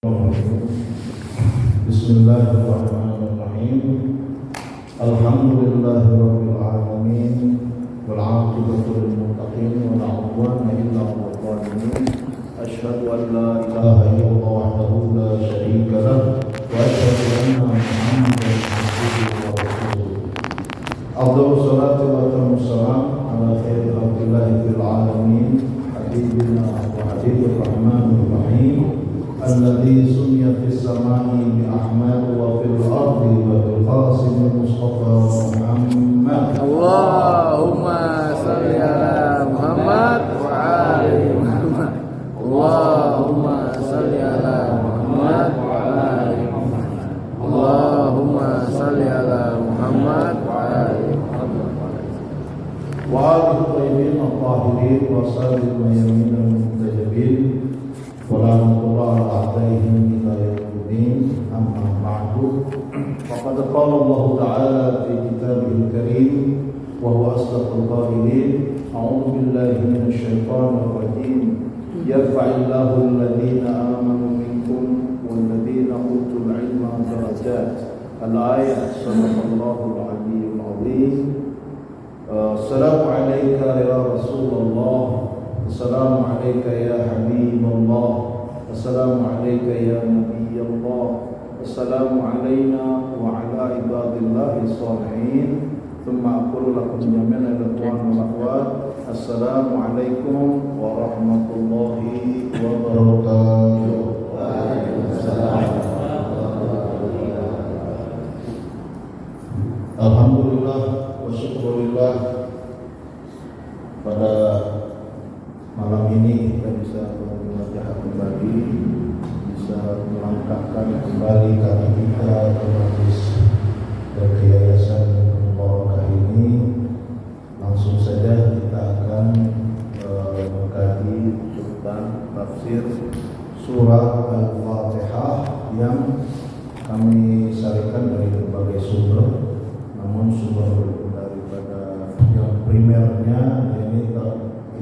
Bismillahirrahmanirrahim. Alhamdulillahirabbil alamin wal 'aqibatu lil muttaqin wa la 'udwana illa 'alal zalimin. Asyhadu an la ilaha illallah wahdahu la syarika lahu wa asyhadu anna Muhammadan abduhu wa rasuluh. Afdhalus salatu wa atammus salam ala khairil khalqillahi fil alamin habibina wa habibir rahmanir rahim. الذي سمي في السماء بأحمد وفي الأرض وبالقاسم المصطفى محمد. اللهم صل على محمد وعلى محمد. اللهم صل على محمد وعلى محمد. اللهم صل على محمد وعلى محمد. وآل الطيبين الطاهرين وصحبه الميامين المنتجبين Walamatullahi alaihim ila yaumiddin, amma ba'du. Faqad qala Allah Ta'ala fi kitabihil karim wa huwa asdaqul qailin. A'udzu billahi minasy syaithanir rajim. Yarfa'illahu alladhina amanu minkum walladhina utul ilma darajat. Al-ayat. Sadaqallahul aliyyul azim. Assalamu alayka ya Rasulullah. Assalamu alayka ya Habibullah. Assalamu alayka ya Nabiyullah. Assalamu alayna wa ala ibadillahi salihin. Thumma aqulu lakum jami'an ya ikhwan wal akhwat. Assalamu alaikum warahmatullahi wabarakatuh. Waalaikumsalam. Alhamdulillah wa syukurillah, pada malam ini kita bisa bermunajat kembali, bisa melangkahkan kembali kaki kita ke majlis dan yayasan Mubarakah ini. Langsung saja kita akan mengkaji tentang tafsir surah Al-Fatihah yang kami sarikan dari berbagai sumber, namun sumber daripada yang primernya ini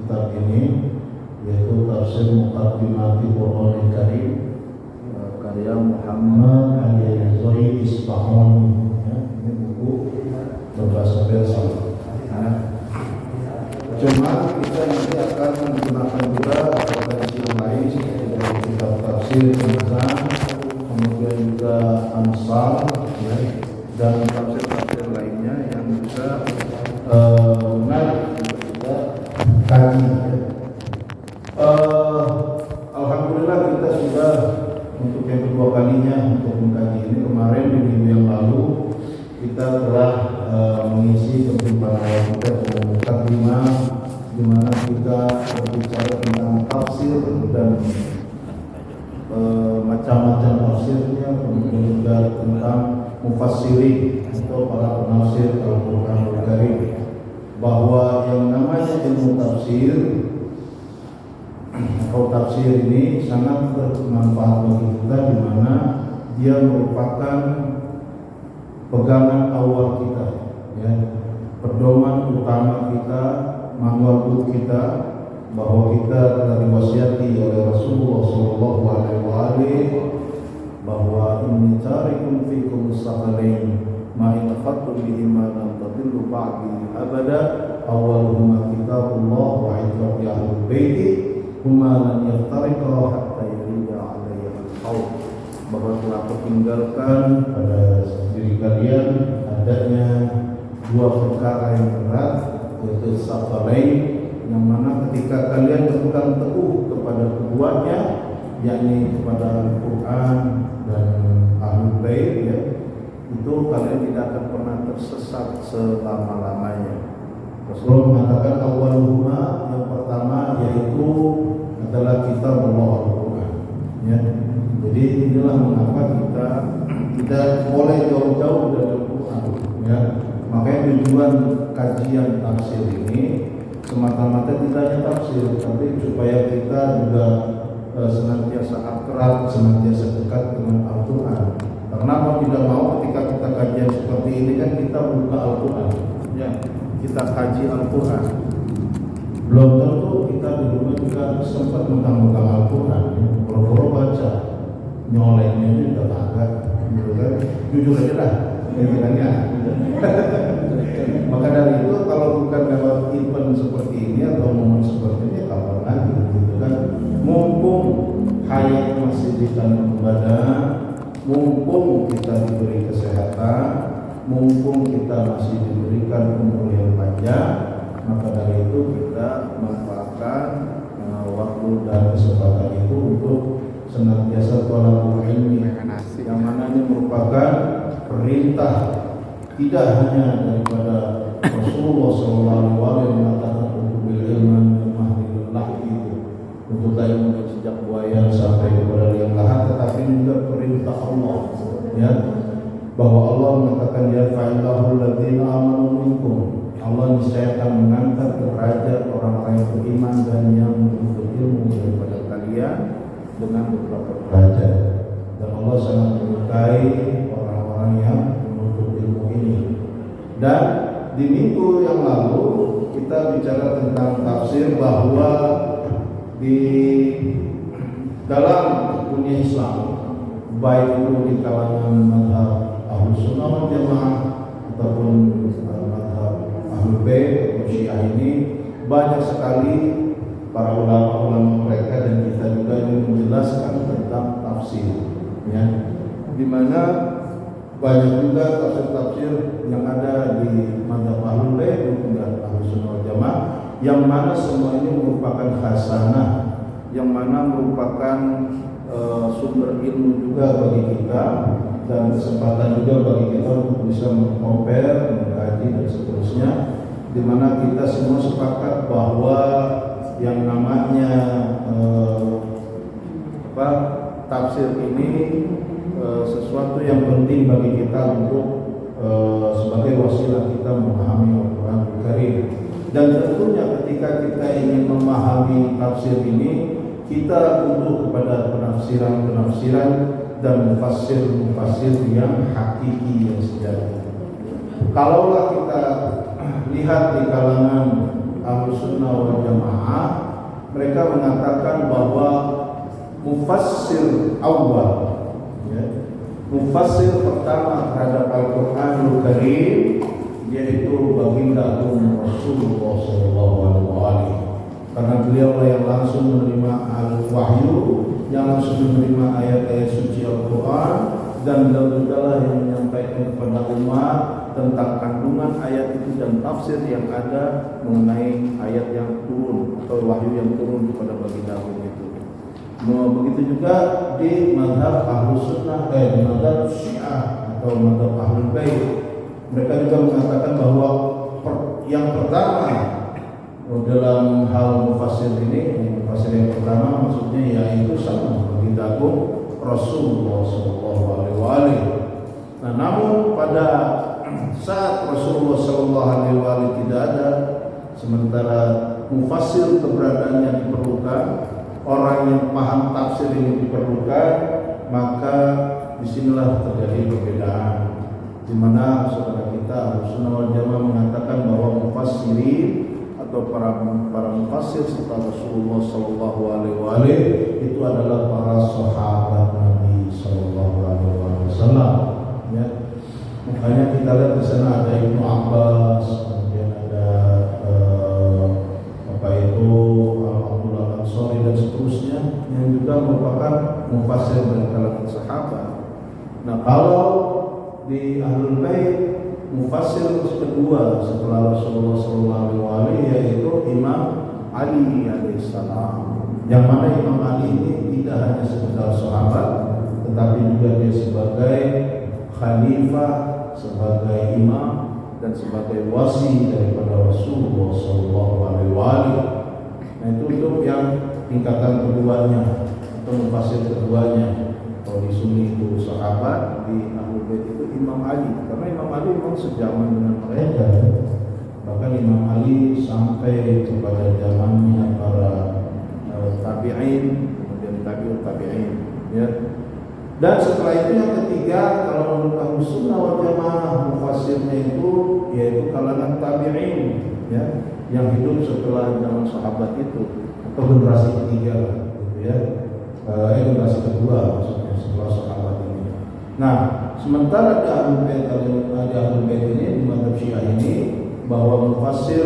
kitab ini, yaitu Tafsir Muqaddimati Qur'anil Karim karya Muhammad Al-Yazari Isfahani. Ini buku berbahasa Persia. Cuma kita nanti akan menggunakan juga referensi yang lain seperti dari kitab tafsir Al-Mizan, kemudian juga Amsal, dan tafsir-tafsir lainnya yang bisa menarik kaji. Alhamdulillah kita sudah untuk yang kedua kalinya untuk mengkaji ini. Kemarin di minggu yang lalu kita telah mengisi perjumpaan awal kita dengan mukaddimah, di mana kita berbicara tentang tafsir dan macam-macam tafsirnya, kemudian juga tentang mufassirin atau para penafsir Al-Qur'anul Karim, bahwa yang namanya ilmu tafsir atau tafsir ini sangat bermanfaat bagi kita, di mana dia merupakan pegangan awal kita, ya, pedoman utama kita, manual hidup kita, bahwa kita telah diwasiati oleh Rasulullah SAW bahwa inni tarikum fikum sakalain ma in akhadtum bihima lam tadillu ba'di abada awwaluhuma kitabullah wa itrati ahlul baiti huma lan yaftariqa hatta yarida alaiha al-haud. Bahwa telah tertinggalkan pada diri kalian adanya dua perkara yang berat, yaitu sakalain, yang mana ketika kalian berpegang teguh kepada keduanya, yakni kepada Al-Quran dan Ahlul Bait, ya, itu kalian tidak akan pernah tersesat selama-lamanya. Rasulullah mengatakan awwaluhuma, yang pertama yaitu adalah kitabullah Al-Quran, ya. Jadi inilah mengapa kita boleh jauh-jauh dari Al-Quran, ya. Makanya tujuan kajian tafsir ini semata-mata tidak hanya tafsir, tapi supaya kita juga senantiasa akrab, senantiasa dekat dengan Al-Quran. Karena mau tidak mau ketika kita kajian seperti ini kan kita buka Al-Quran, ya, kita kaji Al-Quran. Belum tentu kita di rumah juga sempat megang-megang Al-Quran, ya, baca. nyoleknya ini udah agak gitu kan, jujur aja lah pikirannya. Maka dari itu kalau bukan lewat event seperti ini atau momen seperti ini, kapan lagi gitu kan, mumpung hayat masih di tanah badan, mumpung kita diberi kesehatan, mumpung kita masih diberikan umur yang panjang, maka dari itu kita manfaatkan waktu dan kesempatan itu untuk senantiasa thalabul ilmi, yang mana ini merupakan perintah tidak hanya daripada Rasulullah SAW mengatakan untuk bil ilman mahdil lahdi, untuk ilmu dari sejak buaya sampai kepada liang lahat, tetapi juga perintah Allah, ya, bahwa Allah mengatakan ya fa'illahu alladziina aamanu minkum, Allah niscaya akan mengangkat derajat orang-orang yang beriman dan yang menuntut ilmu daripada kalian dengan beberapa derajat, dan Allah sangat menyukai orang-orang yang menuntut ilmu ini. Dan di minggu yang lalu kita bicara tentang tafsir, bahwa di dalam dunia Islam, baik itu di kalangan mazhab Ahlus Sunnah wal Jamaah ataupun mazhab Ahlul Bait atau Syiah, ini banyak sekali para ulama-ulama mereka dan kita juga ini menjelaskan tentang tafsir, ya, di mana banyak juga tafsir-tafsir yang ada di mazhab Ahlul Bait dan Ahlus Sunnah wal Jamaah, yang mana semua ini merupakan khasanah, yang mana merupakan sumber ilmu juga bagi kita dan kesempatan juga bagi kita untuk bisa mengcompare, mengkaji dan seterusnya, di mana kita semua sepakat bahwa yang namanya tafsir ini sesuatu yang penting bagi kita untuk sebagai wasilah kita memahami Al-Quran Karim. Dan tentunya ketika kita ingin memahami tafsir ini, kita tunduk kepada penafsiran-penafsiran dan mufassir-mufassir yang hakiki, yang sejati. Kalaulah kita lihat di kalangan Ahlus Sunnah wal Jamaah, mereka mengatakan bahwa mufassir awal, ya, mufassir pertama terhadap Al-Quranul Karim, yaitu baginda Agung Rasulullah SAW, karena beliau yang langsung menerima al-wahyu, yang langsung menerima ayat-ayat suci Al-Quran, dan beliau juga lah yang menyampaikan kepada umat tentang kandungan ayat itu dan tafsir yang ada mengenai ayat yang turun atau wahyu yang turun kepada baginda Agung itu. Begitu juga di mazhab Ahlus Sunnah, di mazhab Syiah atau mazhab Ahlul Bait, mereka juga mengatakan bahwa yang pertama dalam hal mufassir ini, mufassir yang pertama maksudnya yaitu sama baginda Agung Rasulullah SAW. Nah, namun pada saat Rasulullah SAW tidak ada, sementara mufassir keberadaannya diperlukan, orang yang paham tafsir ini diperlukan, maka disinilah terjadi perbedaan, di mana saudara kita Ahlus-Sunnah wal Jamaah mengatakan bahwa mufassirin atau para mufassir setelah Rasulullah SAW itu adalah para sahabat Nabi SAW, ya. Makanya kita lihat di sana ada Ibnu Abbas, kemudian ada Abdullah Ansori dan seterusnya, yang juga merupakan mufassir dari kalangan sahabat. Nah, kalau di Ahlul Bait, mufassir kedua setelah Rasulullah SAW yaitu Imam Ali alaihissalam, yang mana Imam Ali ini tidak hanya sekedar sahabat, tetapi juga dia sebagai khalifah, sebagai imam, dan sebagai wasi daripada Rasulullah SAW. Nah, itu untuk yang tingkatan keduanya atau mufassir keduanya. Kalau di Sunni itu sahabat, di Ahlul Bait itu Imam Ali, karena Imam Ali memang sejaman dengan mereka. Bahkan Imam Ali sampai kepada zamannya para tabi'in, kemudian tabi'ut tabi'in, ya. Dan setelah itu yang ketiga, kalau menurut Ahlus Sunnah wal Jamaah, mufassirnya itu yaitu kalangan tabi'in, ya, yang hidup setelah zaman sahabat itu, atau generasi ketiga lah, gitu ya. Generasi kedua maksudnya setelah Nah, sementara di Ahlul Bait ini di mazhab Syiah ini bahwa mufassir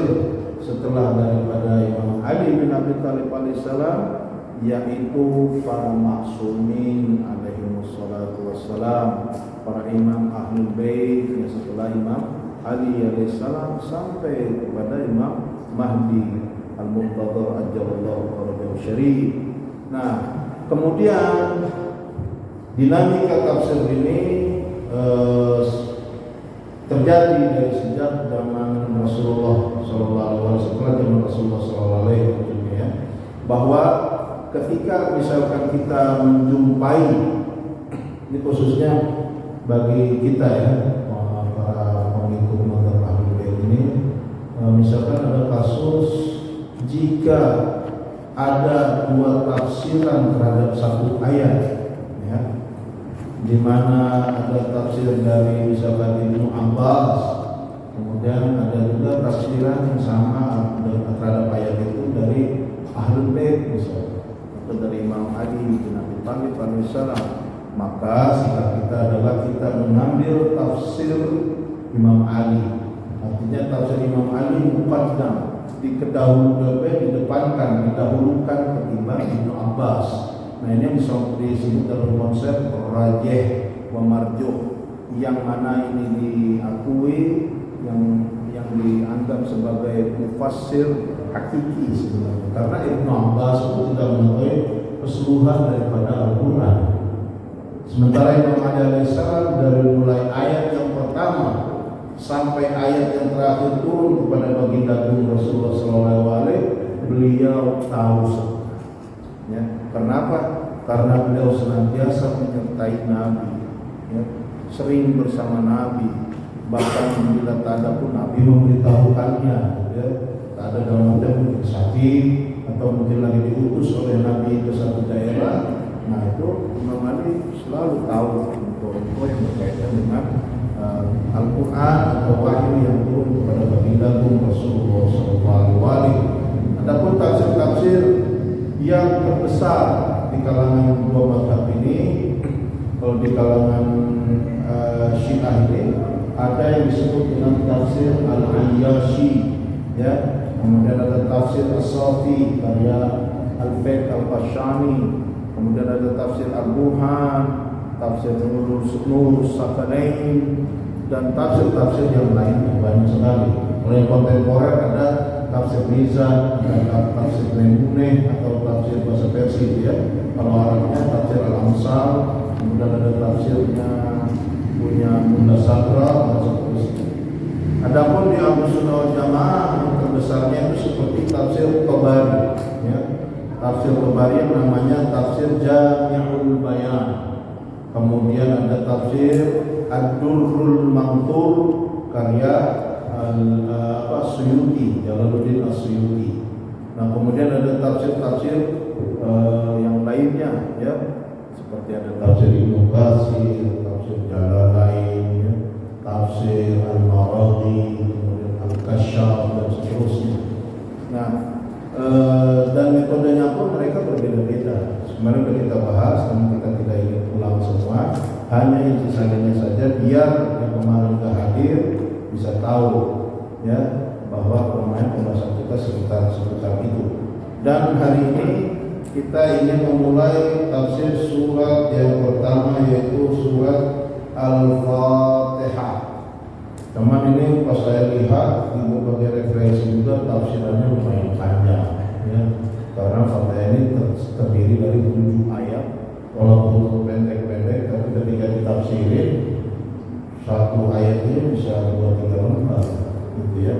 setelah daripada Imam Ali bin Abi Thalib alaihissalam yaitu para maksumin alaihimussalatu wassalam, para imam Ahlul Bait yang setelah Imam Ali alaihissalam sampai kepada Imam Mahdi Al-Muntadhar ajallallahu farajahu syarif. Nah, kemudian dinamika tafsir ini terjadi dari sejak zaman Rasulullah SAW, setelah zaman Rasulullah SAW, ya, bahwa ketika misalkan kita menjumpai, ini khususnya bagi kita ya, para pengikut mazhab Ahlul Bait ini, misalkan ada kasus jika ada dua tafsiran terhadap satu ayat, ya, di mana ada tafsir dari misalkan Ibnu Abbas, kemudian ada juga tafsiran yang sama terhadap ayat itu dari Ahlul Bait misalnya, atau dari Imam Ali bin Abi Thalib alaihissalam, maka sikap kita adalah kita mengambil tafsir Imam Ali. Artinya tafsir Imam Ali muqaddam, didahulukan ketimbang Ibnu Abbas. Nah, ini yang disebut dalam konsep rajih wa marjuh, yang mana ini diakui, yang dianggap sebagai mufassir hakiki sebenarnya, karena Ibnu Abbas itu tidak mengetahui keseluruhan daripada Al-Quran. Sementara Imam Ali alaihissalam dari mulai ayat yang pertama sampai ayat yang terakhir turun kepada baginda agung Rasulullah SAW, beliau tahu. Ya, kenapa? Karena beliau senantiasa menyertai Nabi, ya, sering bersama Nabi, bahkan bila tak ada pun Nabi memberitahukannya, ya, tak ada dalam arti mungkin sakit atau mungkin lagi diutus oleh Nabi ke satu daerah. Nah, itu Imam Ali selalu tahu info-info yang berkaitan dengan Al-Quran atau wahyu yang turun kepada baginda agung Rasulullah SAW. Adapun tafsir-tafsir yang terbesar di kalangan dua mazhab ini, kalau di kalangan Syiah ini ada yang disebut dengan tafsir Al-Ayyashi, ya, kemudian ada tafsir As-Safi karya Al-Fath Al-Qashani, kemudian ada tafsir Al-Burhan, tafsir Nur Sakalain, dan tafsir-tafsir yang lain banyak sekali. Oleh kontemporer ada tafsir Mizan, ada tafsir Maimuneh atau tafsir bahasa Persia, ya. Kalau Arabnya tafsir Al-Amsal, kemudian ada tafsirnya punya Bunda Sadra dan seterusnya. Adapun di Ahlus Sunnah wal Jamaah yang terbesarnya itu seperti tafsir Tabari, ya. Tafsir Tabari yang namanya tafsir Jami'ul Bayan. Kemudian ada tafsir Ad-Durrul Manthur karya Suyuti, Jalaluddin As-Suyuti. Nah, kemudian ada tafsir-tafsir yang lainnya, ya, seperti ada tafsir Ibnu Katsir, tafsir Jalalain, ya, tafsir Al-Maraghi, kemudian Al-Kasyaf dan seterusnya. Nah, dan metodenya pun mereka berbeda-beda. Kemarin sudah kita bahas, namun kita tidak ingin ulang semua. Hanya intisarinya saja biar yang kemarin sudah hadir bisa tahu, ya, bahwa pembahasan kita seputar itu. Dan hari ini kita ingin memulai tafsir surat yang pertama, yaitu surat Al-Fatihah. Teman ini pas saya lihat di berbagai referensi juga tafsirannya lumayan panjang, ya, karena Fatihah ini terdiri dari 7 ayat. Walaupun pendek-pendek, tapi ketika ditafsirin satu ayat ini bisa 2-3 lembar, gitu ya.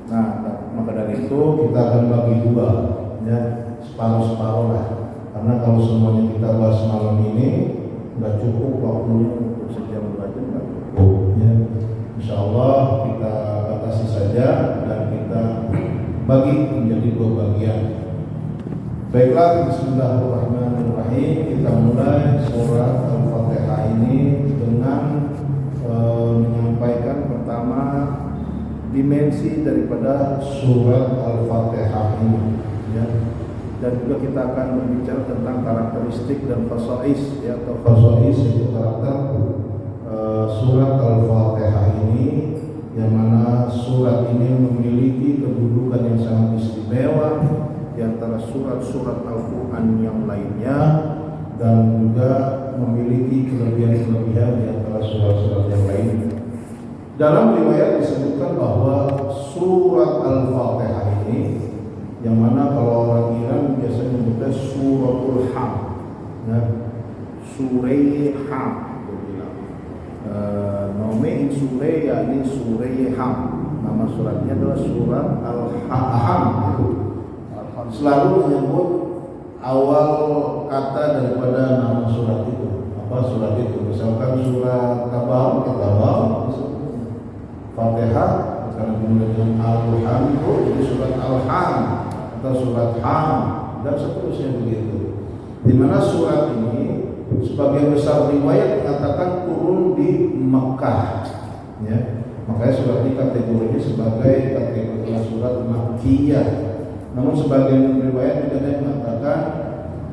Nah, maka dari itu kita akan bagi dua, ya, separuh-separuh lah. Karena kalau semuanya kita bahas malam ini nggak cukup waktunya untuk sejam 2 jam, nggak cukup, ya. Insya Allah kita batasi saja dan kita bagi menjadi 2 bagian. Baiklah, bismillahirrahmanirrahim. Kita mulai surat Al-Fatihah ini dengan menyampaikan pertama dimensi daripada surat Al-Fatihah ini, ya. Dan juga kita akan berbicara tentang karakteristik dan khasais, ya, atau khasais itu karakter surat Al-Fatihah ini, yang mana surat ini memiliki kedudukan yang sangat istimewa di antara surat-surat Al-Quran yang lainnya, dan juga memiliki kelebihan-kelebihan di antara surat-surat yang lainnya. Dalam riwayat disebutkan bahwa surat Al-Fatihah ini, yang mana kalau orang Iran biasanya menyebutnya suratul Ham, ya, Surah Ham, Nomein Surah yakni Surah Ham. Nama suratnya adalah surat Al-Ham. Selalu menyebut awal kata daripada nama surat itu. Apa surat itu? Misalkan surat Tabarak, Fatihah karena dimulai dengan Al-Ham itu jadi surat Al-Ham atau surat Ham dan seterusnya begitu. Di mana surat ini sebagian besar riwayat mengatakan turun di Mekah, ya. Makanya surat ini kategorinya sebagai kategori surat Makkiyah. Namun sebagian riwayat juga ada yang mengatakan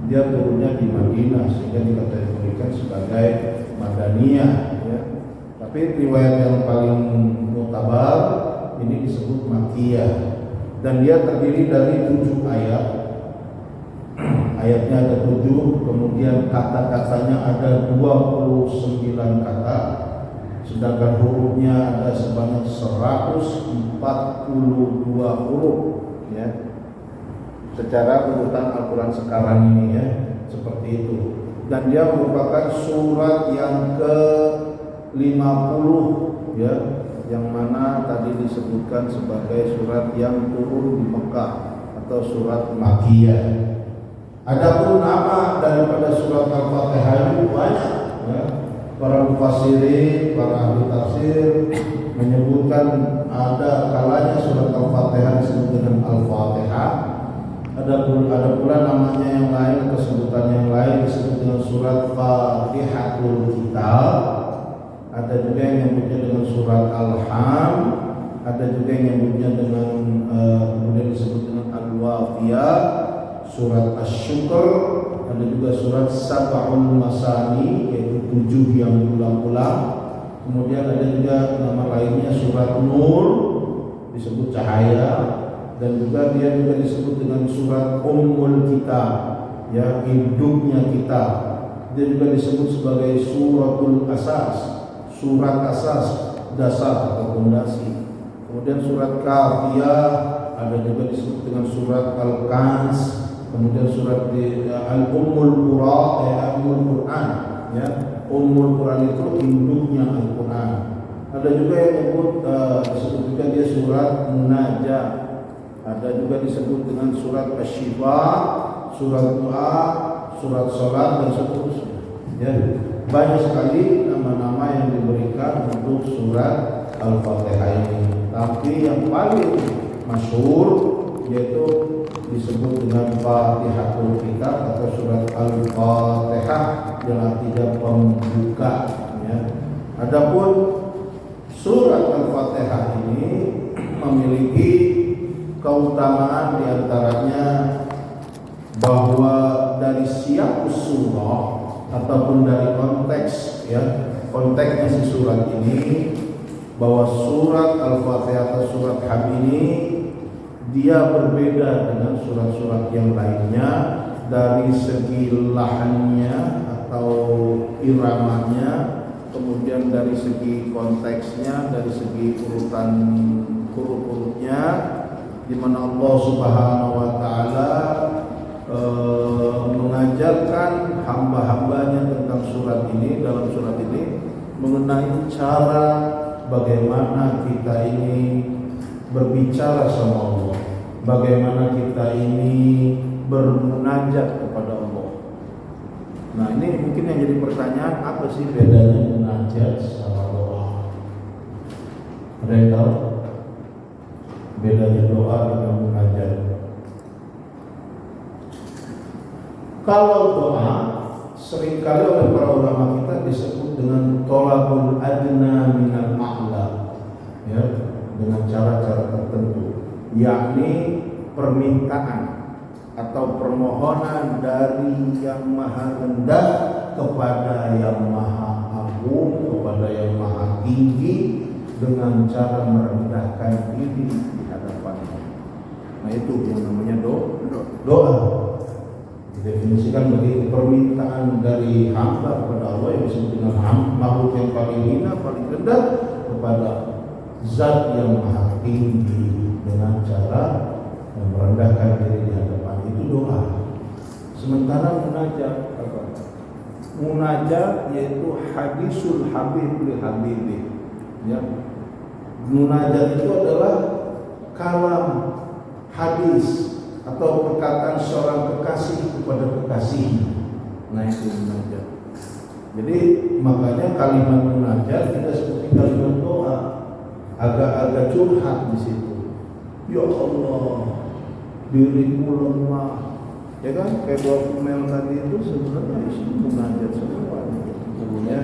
dia turunnya di Madinah sehingga dikategorikan sebagai Madaniyah, ya. Tapi riwayat yang paling mutabar ini disebut Makkiyah dan dia terdiri dari 7 ayat. Ayatnya ada 7, kemudian kata-katanya ada 29 kata, sedangkan hurufnya ada sebanyak 142 huruf, ya. Secara urutan Al-Quran sekarang ini, ya, seperti itu. Dan dia merupakan surat yang ke-50, ya, yang mana tadi disebutkan sebagai surat yang turun di Mekah atau surat Makkiyah. Adapun nama daripada surat Al-Fatihah itu banyak, ya. Para mufassirin, para ahli tafsir menyebutkan ada kalanya surat Al-Fatihah disebut dengan Al-Fatihah. Ada pula namanya yang lain atau sebutan yang lain disebut dengan surat Fatihatul Kitab. Ada juga yang menyebutnya dengan surat Al-Ham. Ada juga yang menyebutnya dengan kemudian disebut dengan Al-Wafiyah, surat Asy-Syukr. Ada juga surat Sab'ul Masani, yaitu 7 yang berulang-ulang. Kemudian ada juga nama lainnya surat Nur, disebut cahaya. Dan juga dia juga disebut dengan surat Ummul Kitab, ya, induknya kitab. Dia juga disebut sebagai suratul asas, surat asas, dasar atau fondasi. Kemudian surat Kafiyah, ada juga disebut dengan surat Al-Kanz. Kemudian surat Al-Ummul Quran, ya. Ummul Quran itu induknya Al-Quran. Ada juga yang disebut juga dia surat Najah. Ada juga disebut dengan surat Asy-Syifa, surat Doa, surat Salat dan seterusnya. Ya, banyak sekali nama-nama yang diberikan untuk surat Al-Fatihah ini. Tapi yang paling masyhur yaitu disebut dengan Fatihatul Kitab atau surat Al-Fatihah yang artinya pembuka, ya. Adapun surat Al-Fatihah ini memiliki keutamaan diantaranya bahwa dari siyaqus surah ataupun dari konteks, ya, konteksnya si surat ini, bahwa surat Al-Fatihah atau surat Ham ini dia berbeda dengan surat-surat yang lainnya dari segi lahannya atau iramanya, kemudian dari segi konteksnya, dari segi urutan huruf-hurufnya, di mana Allah Subhanahu wa taala mengajarkan hamba-hambanya tentang surat ini, dalam surat ini mengenai cara bagaimana kita ini berbicara sama Allah, bagaimana kita ini bermunajat kepada Allah. Nah, ini mungkin yang jadi pertanyaan, apa sih bedanya munajat sama doa? Ada yang tahu bedanya doa dengan munajat? Kalau doa seringkali oleh para ulama kita disebut dengan tolabul adna minal a'la, ya, dengan cara-cara tertentu, yakni permintaan atau permohonan dari yang maha rendah kepada yang maha agung, kepada yang maha tinggi dengan cara merendahkan diri di hadapannya. Nah itu yang namanya doa. Didefinisikan bagi permintaan dari hamba kepada Allah yang disebut dengan makhluk yang paling hina, paling rendah kepada zat yang maha tinggi dengan cara merendahkan diri di hadapan, itu doa. Sementara munajat apa? Munajat yaitu hadisul habib li habibi. Ya. Munajat itu adalah kalam, hadis atau perkataan seorang kekasih kepada kekasih. Nah itu munajat. Jadi makanya kalimat munajat tidak seperti kalimat doa, agak-agak curhat di situ. Ya Allah, diriku lemah, ya kan? Kayak dua kumel tadi itu sebenarnya isi munajat semua. Sebenarnya,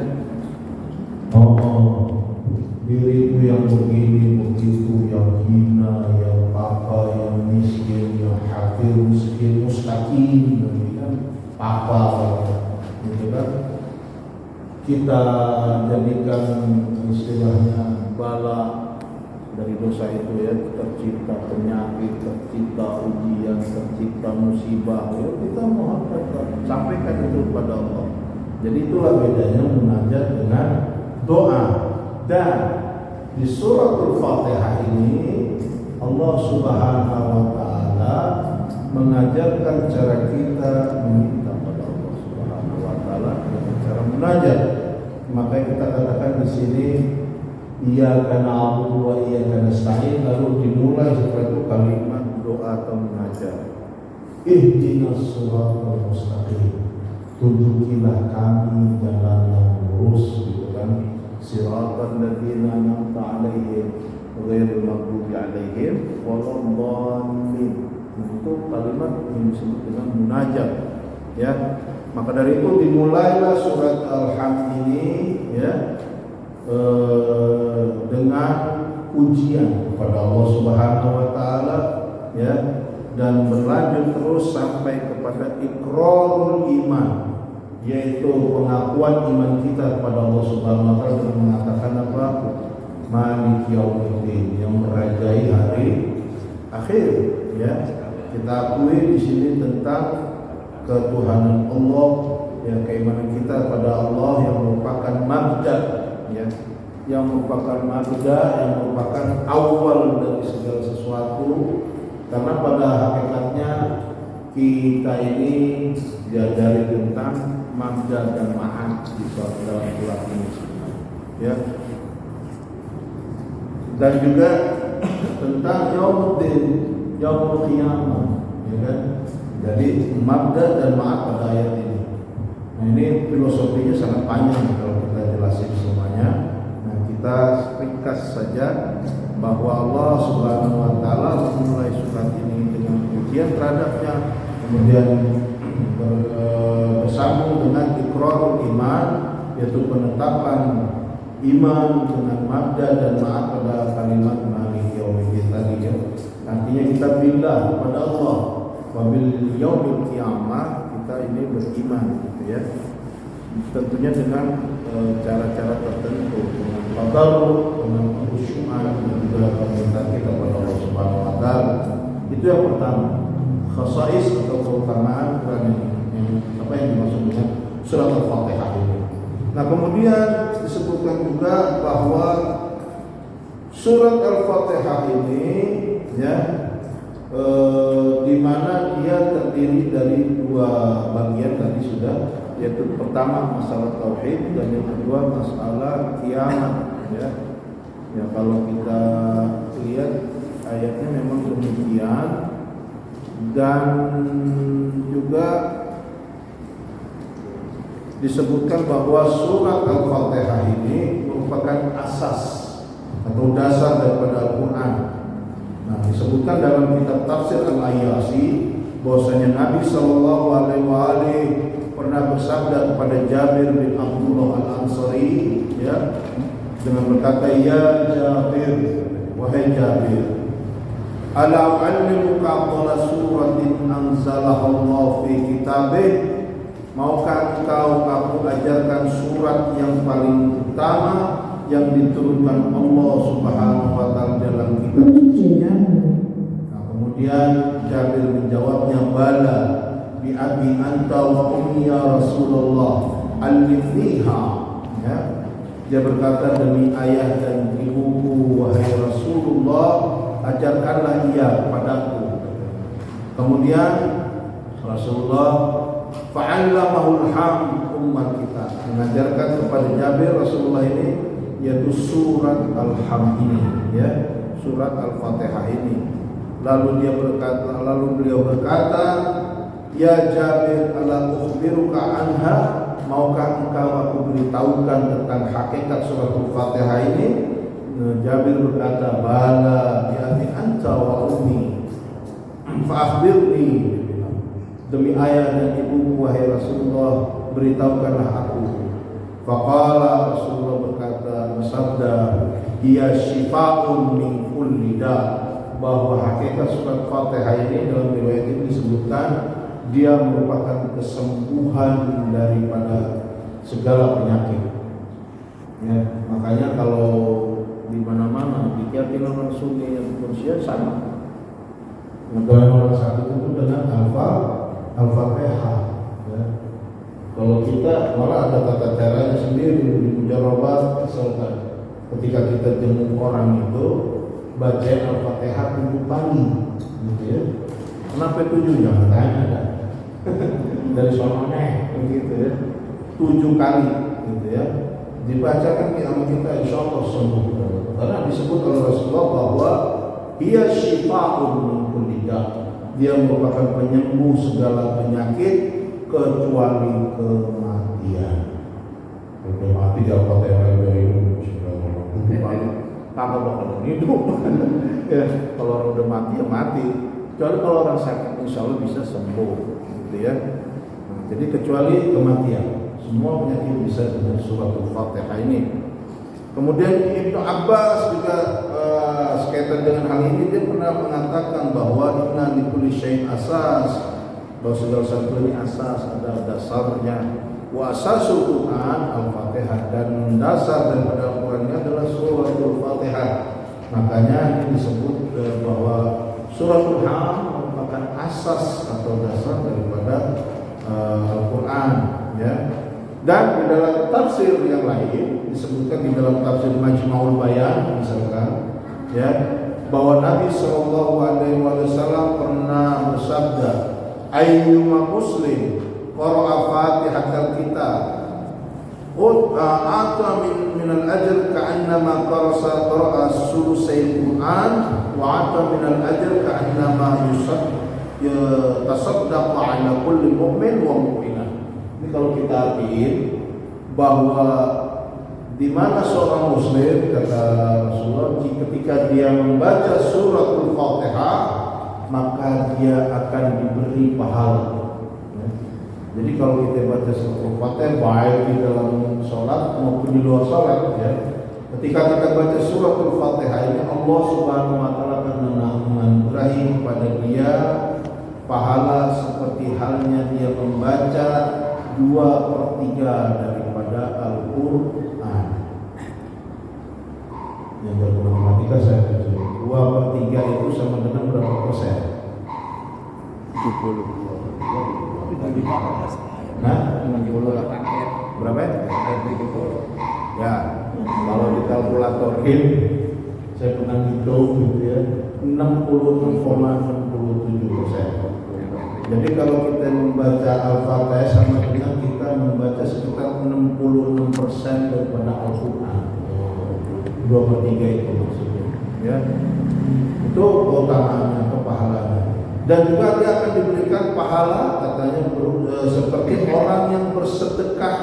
diriku yang begini begitu, yang hina, yang papa, yang miskin, yang hakir, miskin, mustaqim, kan? Papa, gitu kan? Kita jadikan istilahnya bala dari dosa itu ya, tercipta penyakit, tercipta ujian, tercipta musibah. Ya kita mohon sampaikan itu kepada Allah. Jadi itulah bedanya munajat dengan doa. Dan di suratul Fatihah ini Allah Subhanahu wa taala mengajarkan cara kita meminta pada Allah Subhanahu wa taala dengan cara munajat. Maka kita katakan di sini iyyaka na'budu wa iyyaka nasta'in, lalu dimulai setelah itu kalimat doa atau munajat. Ihdinas shiratal mustaqim, tunjukilah kami jalan yang lurus, gitu kan. Siratal ladzina an'amta 'alaihim ghairil maghdubi 'alaihim waladdallin. Itu kalimat yang disebut dengan munajat, ya. Maka dari itu dimulailah surat Al-Hamd ini, ya, dengan pujian kepada Allah Subhanahu wa taala, ya, dan berlanjut terus sampai kepada iqrarul iman, yaitu pengakuan iman kita kepada Allah Subhanahu wa taala dengan mengatakan apa? Maliki yaumiddin, yang merajai hari akhir, ya. Kita akui di sini tentang ketuhanan Allah, ya, keimanan kita pada Allah yang merupakan mabda, ya, yang merupakan mabda, yang merupakan awal dari segala sesuatu. Karena pada hakikatnya kita ini diajari tentang mabda dan ma'ad di dalam surat ini, ya, dan juga tentang yaumuddin, yaumul qiyamah, ya kan. Jadi mabda dan ma'ad pada ayat ini. Nah ini filosofinya sangat panjang kalau kita jelasin semuanya. Nah kita ringkas saja bahwa Allah Subhanahu wa taala memulai surat ini dengan pujian terhadapnya, kemudian bersambung dengan iqrarul iman, yaitu penetapan iman dengan mabda dan ma'ad pada kalimat maliki yaumiddin tadi, ya. Artinya kita pindah kepada Allah. Wabil yaumil qiyamah, kita ini beriman, gitu ya. Tentunya dengan cara-cara tertentu, dengan tadarruk, dengan khusyu'an, dan juga permintaan kita kepada Allah Subhanahu wa taala. Itu yang pertama, khasais atau keutamaan Quran yang apa yang dimaksud dengan surat Al-Fatihah ini. Nah, kemudian disebutkan juga bahwa surat Al-Fatihah ini, ya, di mana dia terdiri dari dua bagian tadi sudah, yaitu pertama masalah tauhid dan yang kedua masalah kiamat, ya. Ya kalau kita lihat ayatnya memang demikian, dan juga disebutkan bahwa surat Al-Fatihah ini merupakan asas atau dasar daripada Al-Quran. Nah, disebutkan dalam kitab tafsir Al-Ayyasi bahwasanya Nabi sallallahu alaihi wasallam pernah bersabda kepada Jabir bin Abdullah Al-Ansari, ya, dengan berkata, ya Jabir, wahai Jabir, ala u'allimuka afdhala suratin anzalahu Allah fi kitabih, maukah engkau aku ajarkan surat yang paling utama yang diturunkan Allah Subhanahu wa taala dalam kitab suci-Nya. Nah, kemudian Jabir menjawabnya, bala bi abi anta wa ummi ya Rasulullah allimniha. Ya. Dia berkata, demi ayah dan ibuku wahai Rasulullah, ajarkanlah ia kepadaku. Kemudian Rasulullah fa'allamahul hamd, umat kita mengajarkan kepada Jabir Rasulullah ini yaitu surat Al-Hamd ini, ya, surat Al-Fatihah ini. Lalu beliau berkata, ya Jabir, ala ukhbiruka anha, maukah engkau aku beritahukan tentang hakikat surat Al-Fatihah ini? Jabir berkata, bala ya anta wa ummi fa akhbirni, demi ayah dan ibuku wahai Rasulullah, beritahukanlah aku. Faqala, Rasulullah berkata, bersabda, dia syifaun min kulli da, bahwa hakikat surat Fatihah ini dalam riwayat ini disebutkan dia merupakan kesembuhan daripada segala penyakit. Ya, makanya kalau di mana-mana dikatakan orang Sunni yang Persia sama. Mendoakan orang sakit itu dengan Al-Fatihah. Ya. Kalau kita malah ada tata caranya sendiri di mujarabah, misalkan ketika kita jenguk orang itu baca Al-Fatihah 7 kali, gitu ya. Kenapa 7? Jangan tanya dah. Dari sononya begitu ya. 7 kali, gitu ya. Dibacakan sama kita, insya Allah sembuh. Karena disebut oleh Rasulullah bahwa ia syifa'un min kulli da', dia merupakan penyembuh segala penyakit kecuali kematian. Kalau mati dia Al-Fatihah kagak bakal hidup. Ya, kalau orang udah mati ya mati. Kecuali kalau orang sakit insya Allah bisa sembuh, gitu ya. Nah, jadi kecuali kematian, semua penyakit bisa dengan surat Al-Fatihah ini. Kemudian Ibnu Abbas juga sekaitan dengan hal ini, dia pernah mengatakan bahwa inna likulli syai'in asas, bahwa segala sesuatu ini asas, ada dasarnya. Wa asasul Quran Al-Fatihah, dan dasar daripada Al-Quran adalah surah Al-Fatihah. Makanya ini disebut bahwa surah Al-Hamd merupakan asas atau dasar daripada Al-Quran, ya. Dan di dalam tafsir yang lain disebutkan di dalam tafsir Majma'ul Bayan misalkan, ya, bahwa Nabi SAW pernah bersabda, ayyuma muslim qara'a Fatihatal kitab ata min al-ajr ka'annama qara'a sulusai Quran wa ata min al-ajr ka'annama tasaddaq 'ala kulli mu'min wa mu'minah. Ini kalau kita artiin bahwa di mana seorang muslim, kata Rasulullah, ketika dia membaca suratul Fatihah maka dia akan diberi pahala. Jadi kalau kita baca suratul Fatihah baik di dalam sholat maupun di luar sholat, ya, ketika kita baca suratul Fatihah ini Allah Subhanahu wa taala akan menganugerahi kepada dia pahala seperti halnya dia membaca 2/3 daripada Al-Quran. Yang bermatematika saya kecil, 2/3 itu sama dengan berapa persen? 70. Nah, 60 berapa ya? Ya, kalau dikalkulatorin, saya pernah hitung gitu ya, 66,67%. Jadi kalau kita membaca Al-Fatihah sama dengan kita membaca sekitar 66% daripada Al-Quran. 2/3 itu maksudnya, ya. Itu keutamaannya atau pahalanya. Dan juga dia akan diberikan pahala katanya seperti orang yang bersedekah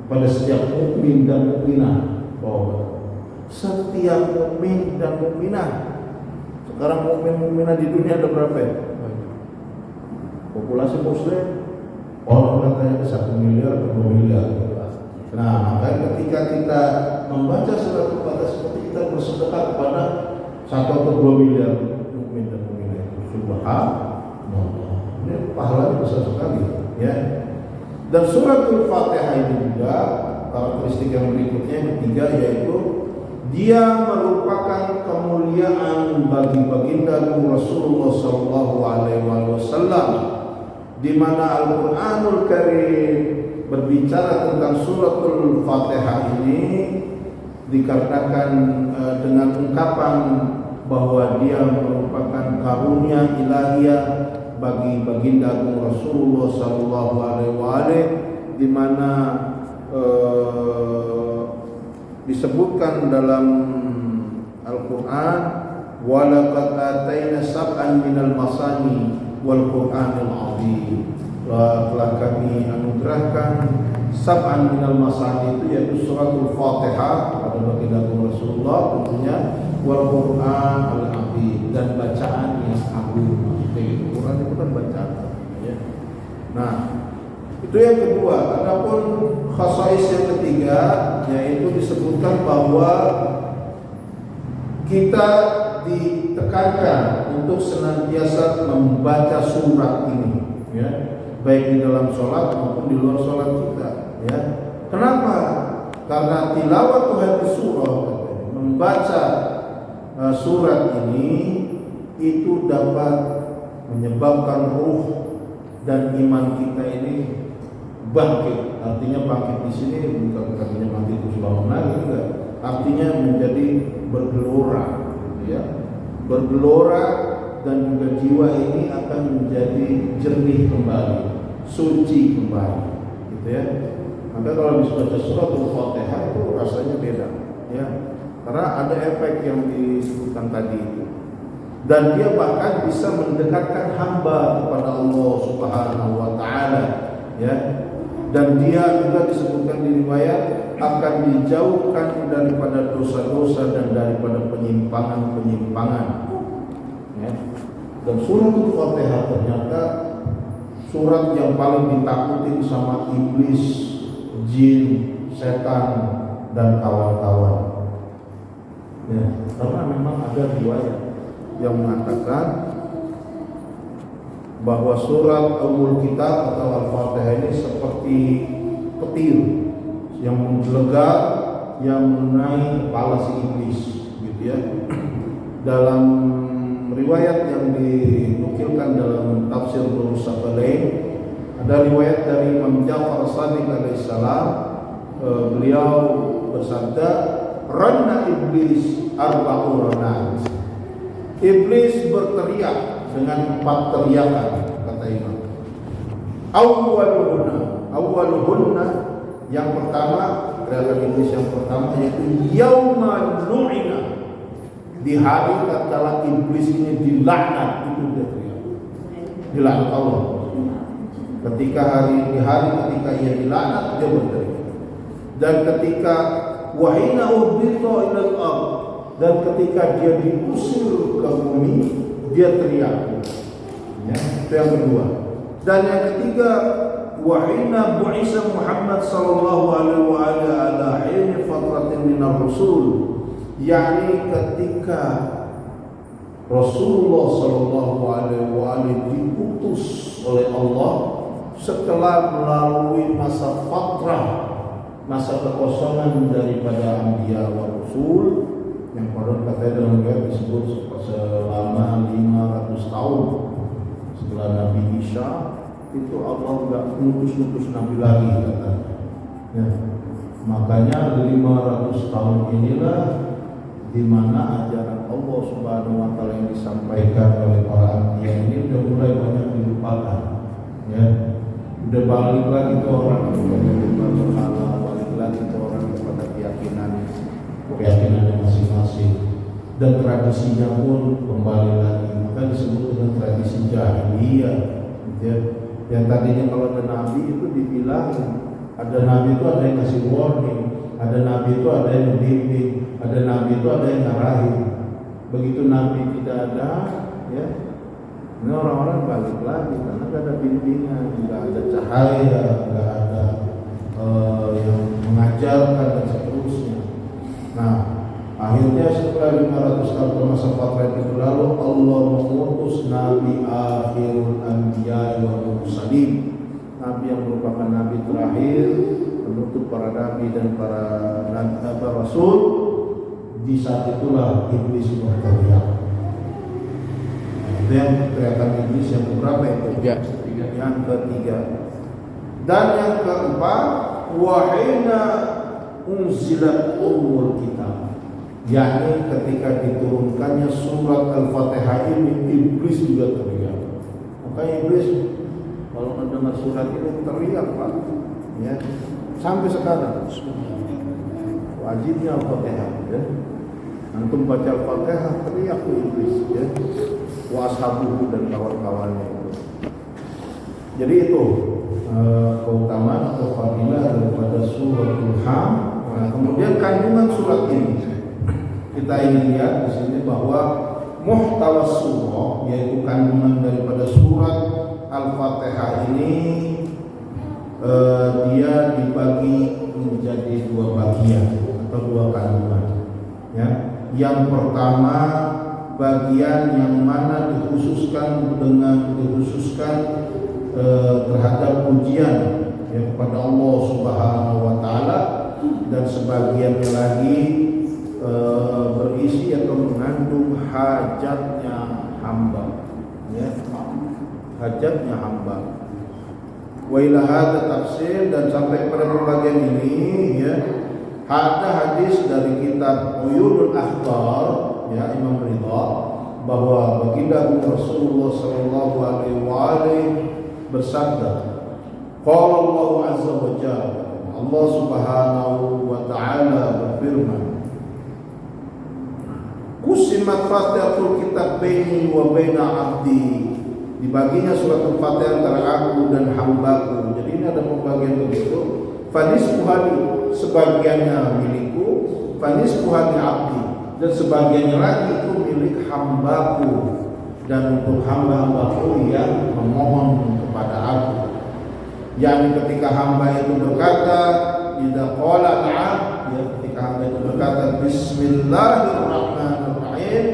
kepada setiap mukmin dan mukminah. Oh, setiap mukmin dan mukminah. Sekarang mukmin-mukminah di dunia ada berapa ya? Populasi muslim orang katanya ada 1 miliar atau 2 miliar. Nah, makanya ketika kita membaca surat Al-Fatihah seperti kita bersedekah kepada 1 atau 2 miliar mukmin dan mukminah itu. Subhanallah. Ini pahalanya besar sekali, ya. Dan surat Al-Fatihah ini juga karakteristik yang berikutnya yang ketiga yaitu dia merupakan kemuliaan bagi baginda Rasulullah sallallahu alaihi wasallam, di mana Al-Qur'anul Karim berbicara tentang suratul Fatihah ini dikarenakan dengan ungkapan bahwa dia merupakan karunia ilahiyah bagi baginda Rasulullah sallallahu alaihi wasallam, di mana disebutkan dalam Al-Qur'an walaqad ataina sab'an minal masani wal qur'anil azim, telah kami anugerahkan sab'an minal masani itu yaitu suratul Fatihah pada baginda Rasulullah tentunya, wal qur'an al-azim, dan bacaan yang agung. Maksudnya Quran itu kan bacaan ya. Nah, itu yang kedua. Adapun khasais yang ketiga yaitu disebutkan bahwa kita ditekankan untuk senantiasa membaca surat ini ya, baik di dalam sholat maupun di luar sholat kita ya. Kenapa? Karena tilawat hadis surah, membaca surat ini itu dapat menyebabkan ruh dan iman kita ini bangkit. Artinya bangkit di sini bukan artinya bangkit itu bangun lagi, enggak. Artinya menjadi bergelora, ya, bergelora, dan juga jiwa ini akan menjadi jernih kembali, suci kembali, gitu ya. Maka kalau dibaca suratul Fatihah itu rasanya beda, ya, karena ada efek yang disebutkan tadi itu. Dan dia bahkan bisa mendekatkan hamba kepada Allah Subhanahu wa taala ya. Dan dia juga disebutkan di riwayat akan dijauhkan daripada dosa-dosa dan daripada penyimpangan-penyimpangan ya. Dan suratul Fatihah ternyata surat yang paling ditakutin sama iblis, jin, setan, dan kawan-kawan ya. Karena memang ada riwayat yang mengatakan bahwa surat Ummul Kitab atau Al-Fatihah ini seperti petir yang menggelegar yang mengenai kepala si iblis, gitu ya. Dalam riwayat yang dinukilkan dalam tafsir Nurul Saqalain, ada riwayat dari Imam Ja'far Shadiq alaihissalam, beliau bersabda, "Ranna iblis arba'u ranat." Iblis berteriak dengan 4 teriakan, kata Imam. Awwaluhunna, yang pertama, teriakan iblis yang pertama yaitu yauma nu'ina, di hari tatkala iblis ini dilaknat, itu dia teriak. Dilaknat Allah. Di hari ketika ia dilaknat, dia berteriak. Dan ketika wahina uhbita ilal ardh, dan ketika dia diusir ke bumi, dia teriak ya, itu yang kedua. Dan yang ketiga, wahina bu'isa Muhammad sallallahu alaihi wa ala hini fatratin minar rasul, yakni ketika Rasulullah sallallahu alaihi wa diutus oleh Allah setelah melalui masa fatrah, masa kekosongan daripada anbiya wa rasul, yang pada katanya dalam riwayat disebut selama 500 tahun setelah Nabi Isa, itu Allah enggak ngutus Nabi lagi katanya ya. Makanya 500 tahun inilah di mana ajaran Allah Subhanahu wa taala yang disampaikan oleh para anbiya ini udah mulai banyak dilupakan ya. Udah balik lagi ke orang balik lagi ke orang kepada keyakinannya masing-masing, dan tradisinya pun kembali lagi. Maka disebut dengan tradisi jahiliyah gitu ya. Yang tadinya kalau ada nabi itu dibilang, ada nabi itu ada yang kasih warning, ada nabi itu ada yang bimbing, ada nabi itu ada yang ngarahin. Begitu nabi tidak ada ya, ini orang-orang balik lagi karena gak ada bimbingan, gak ada cahaya, gak ada yang mengajarkan dan seterusnya. Nah, akhirnya setelah 500 tahun masa fatrah itu lalu, Allah mengutus Nabi akhirul anbiya wal mursalin, Nabi yang merupakan Nabi terakhir penutup para nabi dan para rasul. Di saat itulah iblis berteriak. Itu yang teriakan iblis yang keberapa itu? Yang ketiga. Dan yang keempat, wahina unzilat ummul kitab, yakni ketika diturunkannya surat Al-Fatihah ini, iblis juga teriak. Makanya iblis kalau mendengar surat ini teriak, Pak, ya, sampai sekarang wajibnya Al-Fatihah, ya. Antum baca Al-Fatihah teriak tuh iblis, ya, washabuhu dan kawan-kawannya itu. Jadi itu keutamaan atau fadilah daripada suratul Ham. Nah, kemudian kandungan surat ini kita ingin lihat di sini bahwa muhtawa surah, yaitu kandungan daripada surat Al-Fatihah ini dia dibagi menjadi dua bagian atau dua kandungan. Ya, yang pertama bagian yang mana dikhususkan terhadap pujian ya kepada Allah Subhanahu wa taala, dan sebagiannya lagi berisi atau mengandung hajatnya hamba, ya, hajatnya hamba. Wa ila hadza tafsir, dan sampai pada pembagian ini ya ada hadis dari kitab Uyunul Akhbar ya Imam Ridha, bahwa baginda Rasulullah sallallahu alaihi wasallam bersabda, qala Allah azza wa jalla, Allah Subhanahu wa taala berfirman, Qusimat Fatihatul Kitab baini wa baina abdi, dibaginya surat Al-Fatihah antara aku dan hambaku. Jadi ini ada pembagian begitu. Fanisfuhani, sebagiannya milikku, fanisfuhani abdi, dan sebagiannya lagi itu milik hambaku, dan untuk hamba-hambaku yang memohon kepada aku. Yang ketika hamba itu berkata, idza qala al-'abd, ya, ketika hamba itu berkata bismillahirrahmanirrahim,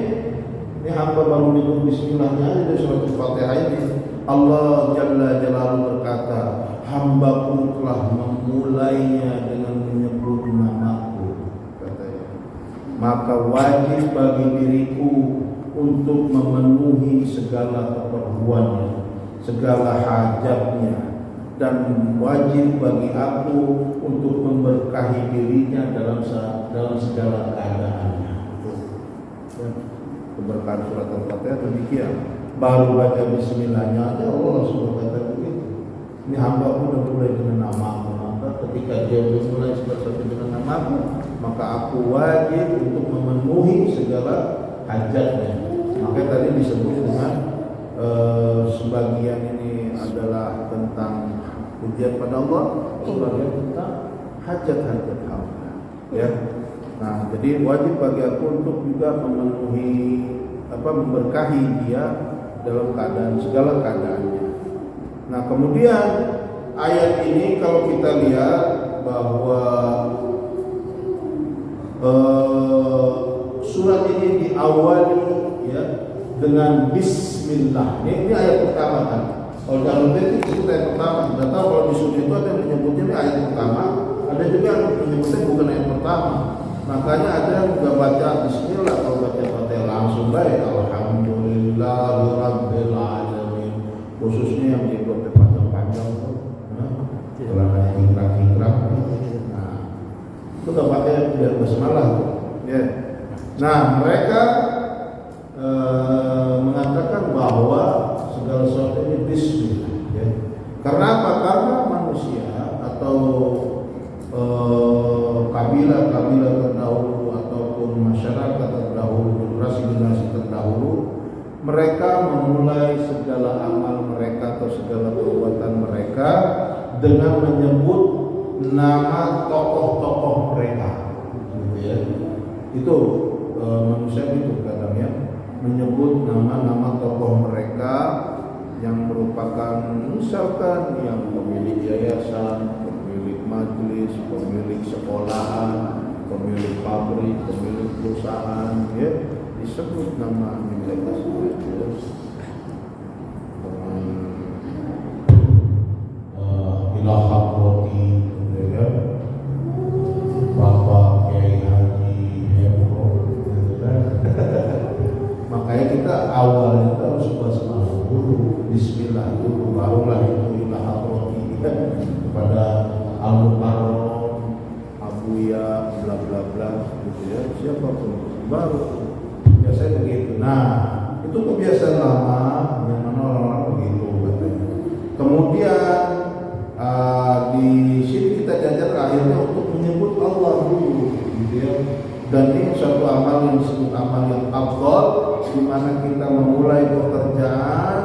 ini hamba baru menyebut bismillahnya di surat Al-Fatihah ini, Allah Jalla Jalaluhu berkata, hambaku telah memulainya dengan menyebut namaku, katanya. Maka wajib bagi diriku untuk memenuhi segala keperluannya, segala hajatnya, dan wajib bagi aku untuk memberkahi dirinya dalam segala keadaannya. Keberkahan surat Al-Fatihah demikian. Baru baca bismillahnya aja Allah langsung berkata begitu. Ini hamba pun sudah mulai dengan namamu, maka ketika dia mulai sesuatu dengan namamu, maka aku wajib untuk memenuhi segala hajatnya. Maka tadi disebut dengan sebagian ini adalah tentang pujian pada Allah, sebagian tentang hajat-hajat hamba. Ya. Nah, jadi wajib bagi aku untuk juga memenuhi memberkahi dia dalam segala keadaannya. Nah, kemudian ayat ini kalau kita lihat bahwa surat ini diawali ya dengan bismillah. Ini ayat pertama kan. Kalau dalam teks itu ayat pertama. Tidak tahu kalau di sunnah itu ada yang menyebutnya ini ayat pertama, ada juga yang menyebutnya bukan ayat pertama. Makanya ada yang juga baca bismillah, kalau baca Fatihah langsung baik alhamdulillahirabbil alamin. Khususnya yang dibuat panjang-panjang tuh. Setelah ada hingkrap-hingkrap. Nah, itu enggak pakai biar basmalah tuh. Ya. Nah, mereka mengatakan bahwa segala sesuatu ini bismillah ya. Karena apa? Karena manusia atau kabilah-kabilah terdahulu ataupun masyarakat terdahulu, generasi-generasi terdahulu, mereka memulai segala amal mereka atau segala perbuatan mereka dengan menyebut nama tokoh-tokoh mereka, gitu ya. Itu manusia itu kadang ya, menyebut nama-nama tokoh mereka yang merupakan misalkan yang pemilik yayasan, pemilik majelis, pemilik sekolahan, pemilik pabrik, pemilik perusahaan, ya, disebut nama mereka semua itu. Ilahak roti, ya. bismillah dulu, barulah itu ila hadrati kepada al-mukarram Abuya bla bla bla gitu ya, siapapun baru biasanya begitu. Nah itu kebiasaan lama yang mana orang-orang begitu katanya. Kemudian di sini kita diajar akhirnya untuk menyebut Allah dulu gitu ya. Dan ini suatu amal yang disebut amal yang afdal, di mana kita memulai pekerjaan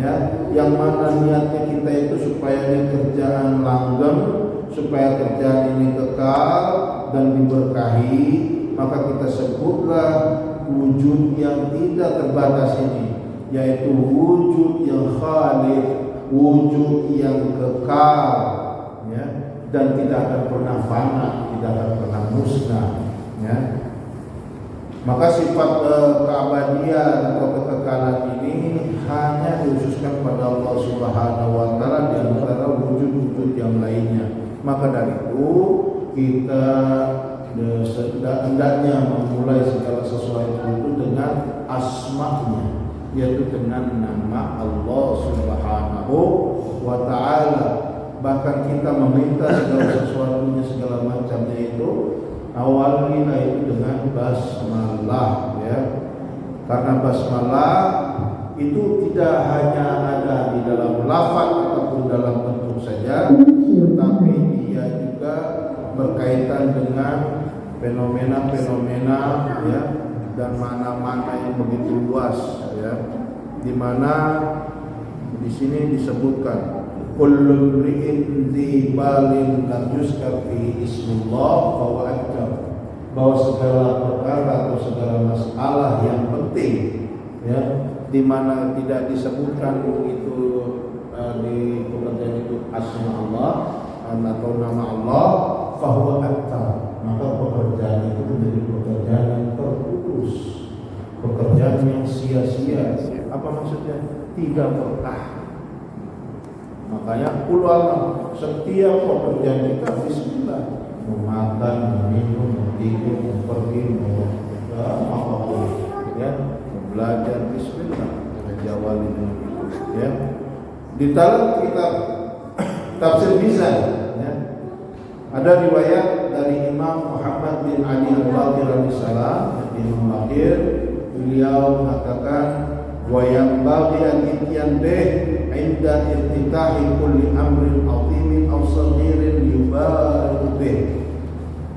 ya, yang mana niatnya kita itu supaya ini kerjaan langgeng, supaya kerjaan ini kekal dan diberkahi, maka kita sebutlah wujud yang tidak terbatas ini, yaitu wujud yang khalid, wujud yang kekal ya, dan tidak akan pernah fana, tidak akan pernah musnah ya. Maka sifat keabadian atau kekekalan ini hanya dikhususkan pada Allah Subhanahu wa taala di antara wujud-wujud yang lainnya. Maka dari itu kita hendaknya memulai segala sesuatu itu dengan asma-Nya, yaitu dengan nama Allah Subhanahu wa taala. Bahkan kita meminta segala sesuatunya, segala macamnya itu awalnya itu dengan basmalah ya. Karena basmalah itu tidak hanya ada di dalam lafaz ataupun dalam bentuk saja, tetapi dia juga berkaitan dengan fenomena-fenomena ya, dan mana-mana yang begitu luas ya, di mana di sini disebutkan kullu ri'in dhi balin lam yuzkar fi ismullah fa huwa akbar, bahwa segala perkara atau segala masalah yang penting ya, di mana tidak disebutkan itu di pekerjaan itu asma Allah atau nama Allah, fa huwa akbar, maka pekerjaan itu menjadi pekerjaan yang terputus, pekerjaan yang sia-sia. Apa maksudnya? Tidak berkah. Makanya ulama setiap pekerjaan kita bismillah, mau makan, mau minum, mau tidur, mau pergi, mau apapun ya, mau belajar bismillah, jawab dengan itu ya. Di dalam kitab Tafsir Mizan ya, ada riwayat dari Imam Muhammad bin Ali Al-Baqir Al-Salam, Imam Baqir, beliau mengatakan wa yang bagian ityan bih inda irtitahi kulli amrin azimin aw saghirin yubarak bih.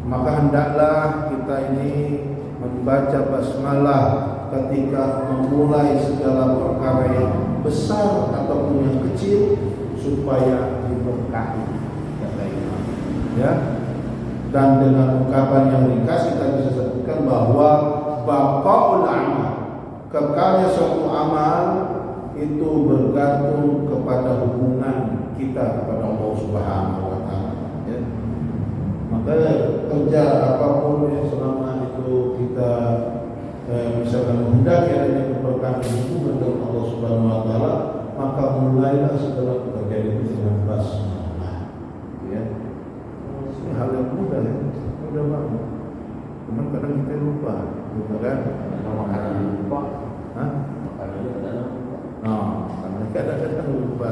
Maka hendaklah kita ini membaca basmalah ketika memulai segala perkara yang besar ataupun yang kecil supaya diberkahi, kata Imam ya. Dan dengan ungkapan yang ringkas kita bisa sebutkan bahwa baqaul amal, kekalnya suatu amal itu bergantung kepada hubungan kita kepada Allah Subhanahu wa taala ya. Maka kerja apapun yang selama itu kita misalkan menghendaki adanya keberkahan hubungan dengan Allah Subhanahu wa taala, maka mulailah segala pekerjaan itu dengan basmalah ya. Ini hal yang mudah ya, mudah banget. Cuman kadang kita lupa, kan? lupa. Hah? Karena kadang-kadang lupa.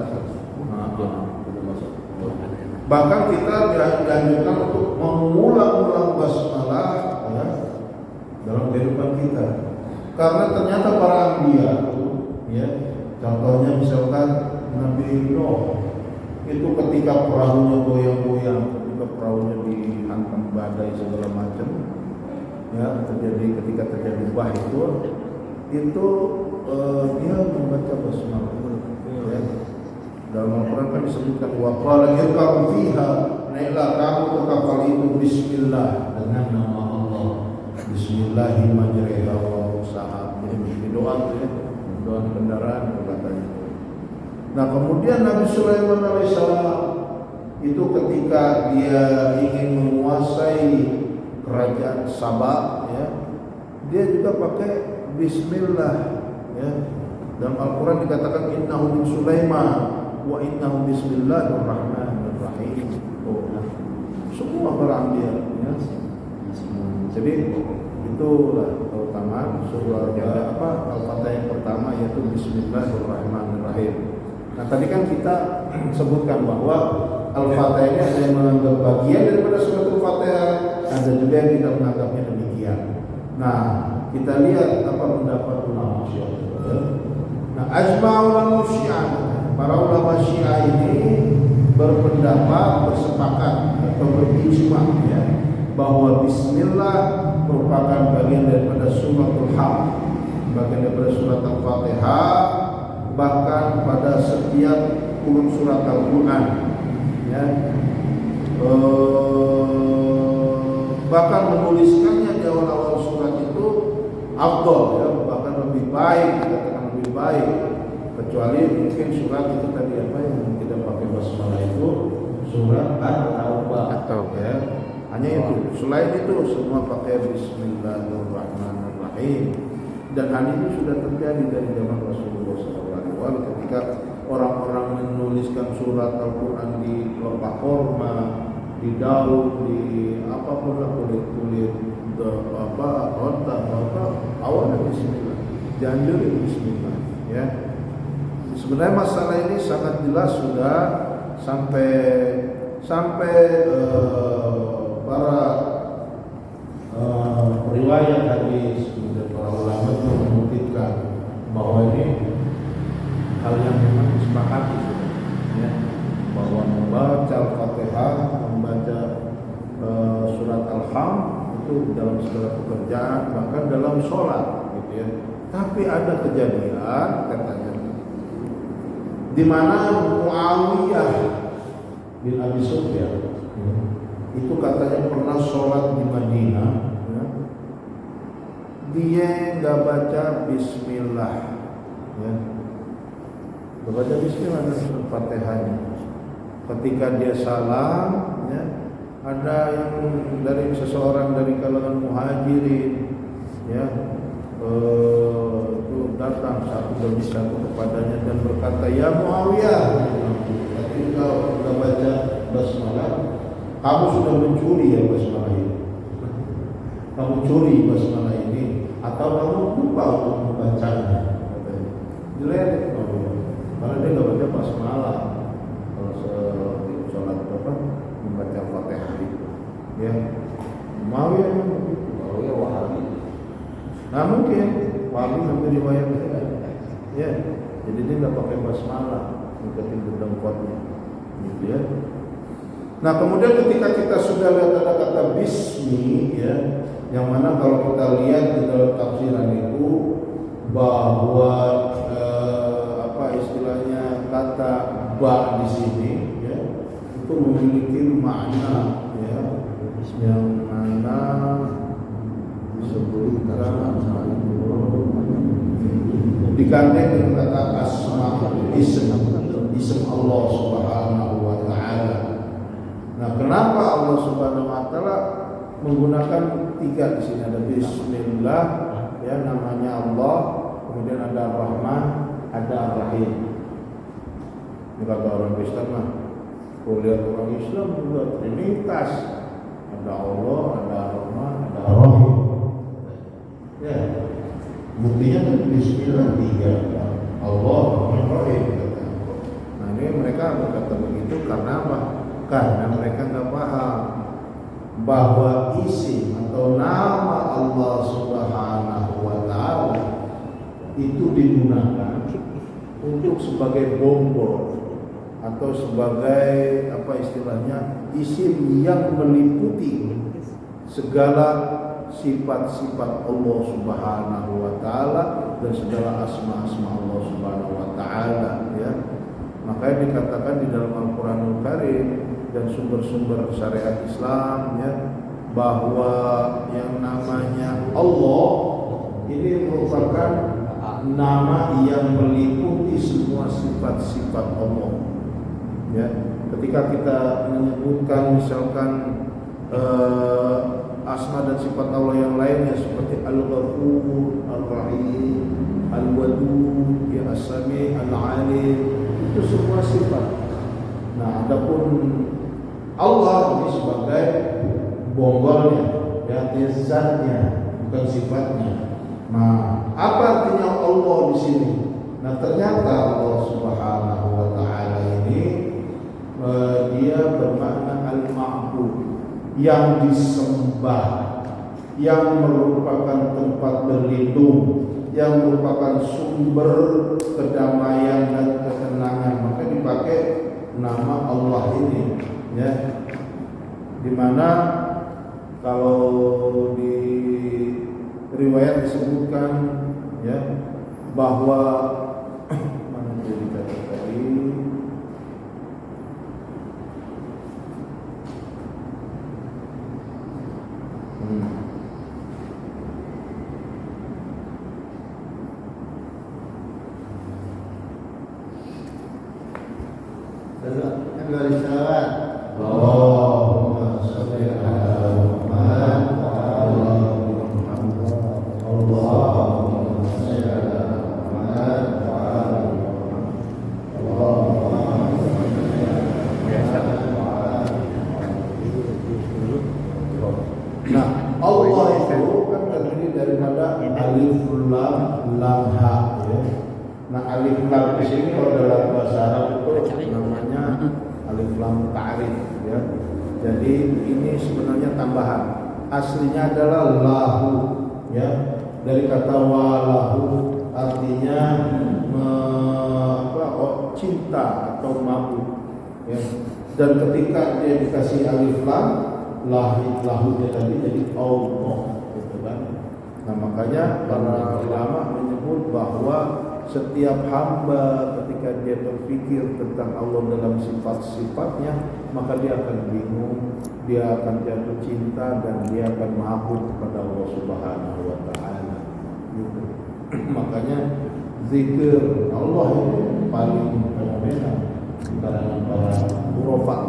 Bahkan kita dianjurkan untuk mengulang-ulang basmalah ya, dalam kehidupan kita. Karena ternyata para anbiya ya, contohnya misalkan Nabi Nuh itu ketika perahunya goyang-goyang, ketika perahunya dihantam badai segala macam ya, ketika terjadi bah itu dia membaca basmalah ya. Dalam Al-Quran kan disebutkan wa qala irkabu fiha, naiklah kamu ke kapal itu bismillah, dengan nama Allah, bismillahirrahmanirrahim wa mursaha. Ini doa ya, doa kendaraan katanya. Nah kemudian Nabi Sulaiman alaihissalam itu ketika dia ingin menguasai kerajaan Sabah ya, dia juga pakai bismillah ya. Dalam Al-Quran dikatakan innahu min Sulaiman wa innahu bismillahirrahmanirrahim. Semua para anbiya ya. Jadi itulah keutamaan surah Al-Fatihah yang pertama, yaitu Bismillahirrahmanirrahim. Nah tadi kan kita sebutkan bahwa Al-Fatihah ini ada yang menganggap bagian daripada surat Al-Fatihah, ada juga yang tidak menganggapnya demikian. Nah kita lihat apa pendapat ulama Syiah. Nah ajma ulama Syiah, para ulama Syiah ini berpendapat, bersepakat atau berijma ya, bahwa Bismillah merupakan bagian daripada suratul Hamd, bagian daripada surat Al-Fatihah, bahkan pada setiap urut surat Al-Quran ya. Bahkan menuliskannya di awal-awal surat itu afdal ya, bahkan lebih baik, dikatakan lebih baik, kecuali mungkin surat itu tadi apa yang tidak pakai basmalah itu surat At-Taubah ya. Hanya itu. Selain itu semua pakai Bismillahirrahmanirrahim. Dan hal ini sudah terjadi dari zaman Rasulullah SAW ketika orang-orang menuliskan surat Al-Quran di kelopak korma, di daun, di apapun lah, kulit-kulit awalnya Bismillah, dianjurin Bismillah ya. Sebenarnya masalah ini sangat jelas sudah sampai para riwayat hadis dan para ulama itu membuktikan bahwa ini hal yang memang disepakati sudah ya, bahwa membaca Al-Fatihah, membaca surat Al-Hamd itu dalam segala pekerjaan, bahkan dalam sholat gitu ya. Tapi ada kejadian katanya di mana Muawiyah bin Abi Sufyan itu katanya pernah sholat di Madinah ya. Dia nggak baca Bismillah ya. Nggak baca Bismillah dan surat Fatihahnya. Ketika dia salam ya, ada yang dari seseorang dari kalangan muhajirin ya, itu datang satu demi satu kepadanya dan berkata, ya Muawiyah, ketika kita baca basmalah, kamu sudah mencuri ya basmalah ini, kamu curi basmalah ini, atau kamu lupa untuk membacanya, katanya. Diledek karena dia nggak baca basmalah kalau sholat apa membaca Fatihah itu ya. Muawiyah Wahabi. Nah mungkin Wahabi sampai riwayat ya, jadi dia nggak pakai basmalah, ngikutin bedengkotnya gitu ya. Nah kemudian ketika kita sudah lihat ada kata Bismi ya, yang mana kalau kita lihat di dalam tafsiran itu bahwa apa istilahnya kata ba di sini ya, itu memiliki makna ya, yang mana disebutkan digandeng dengan kata asma, ism Allah Subhanahu wa taala. Nah, kenapa Allah Subhanahu wa taala menggunakan tiga di sini? Ada Bismillah ya, namanya Allah, kemudian ada Ar-Rahman, ada Ar-Rahim. Ini kata orang Kristen mah. Kuliah orang Islam juga Trinitas. Ada Allah, ada Ar-Rahman, ada Ar-Rahim. Ya. Buktinya kan Bismillah tiga, Allah, Rahman, Rahim. Nah, ini mereka berkata begitu karena apa? Karena mereka nggak paham bahwa isim atau nama Allah Subhanahu wa taala itu digunakan untuk sebagai bombor atau sebagai apa istilahnya isim yang meliputi segala sifat-sifat Allah Subhanahu wa taala dan segala asma-asma Allah Subhanahu wa taala ya. Makanya dikatakan di dalam Al-Qur'anul Karim dan sumber-sumber syariat Islam ya, bahwa yang namanya Allah ini merupakan nama yang meliputi semua sifat-sifat Allah ya. Ketika kita menyebutkan misalkan asma dan sifat Allah yang lainnya seperti Al-Ghafur, Ar-Rahim, Al-Wadud, ya As-Sami, Al-Alim, itu semua sifat. Nah, adapun Allah ini sebagai bonggolnya, ya zatnya, bukan sifatnya. Nah, apa artinya Allah di sini? Nah, ternyata Allah Subhanahu wa taala ini dia bermakna al-ma'bud, yang disembah, yang merupakan tempat berlindung, yang merupakan sumber kedamaian dan ketenangan. Maka dipakai nama Allah ini, ya. Dimana kalau di riwayat disebutkan, ya, bahwa mana jadi kata tadi, Allahumma sholli ala Muhammad wa ala Muhammad. Allahumma sholli ala Muhammad wa ala Muhammad. Allahumma sholli ala Muhammad. Nah, Allah itu kan terdiri daripada alif lam ha, ya. Nah, alif lam di sini kalau dalam bahasa Arab itu namanya alif lam ta'rif, ya. Jadi ini sebenarnya tambahan. Aslinya adalah lahu, ya. Dari kata walahu artinya cinta atau mabuk, ya. Dan ketika dia dikasih alif lam, lahu dia tadi jadi Allah, gitu kan. Nah, makanya para ulama menyebut bahwa setiap hamba ketika dia berpikir tentang Allah dalam sifat-sifatnya, maka dia akan bingung, dia akan jatuh cinta, dan dia akan mabuk kepada Allah Subhanahu wa taala. Gitu. Makanya zikir Allah itu paling fenomenal di kalangan para hurufat,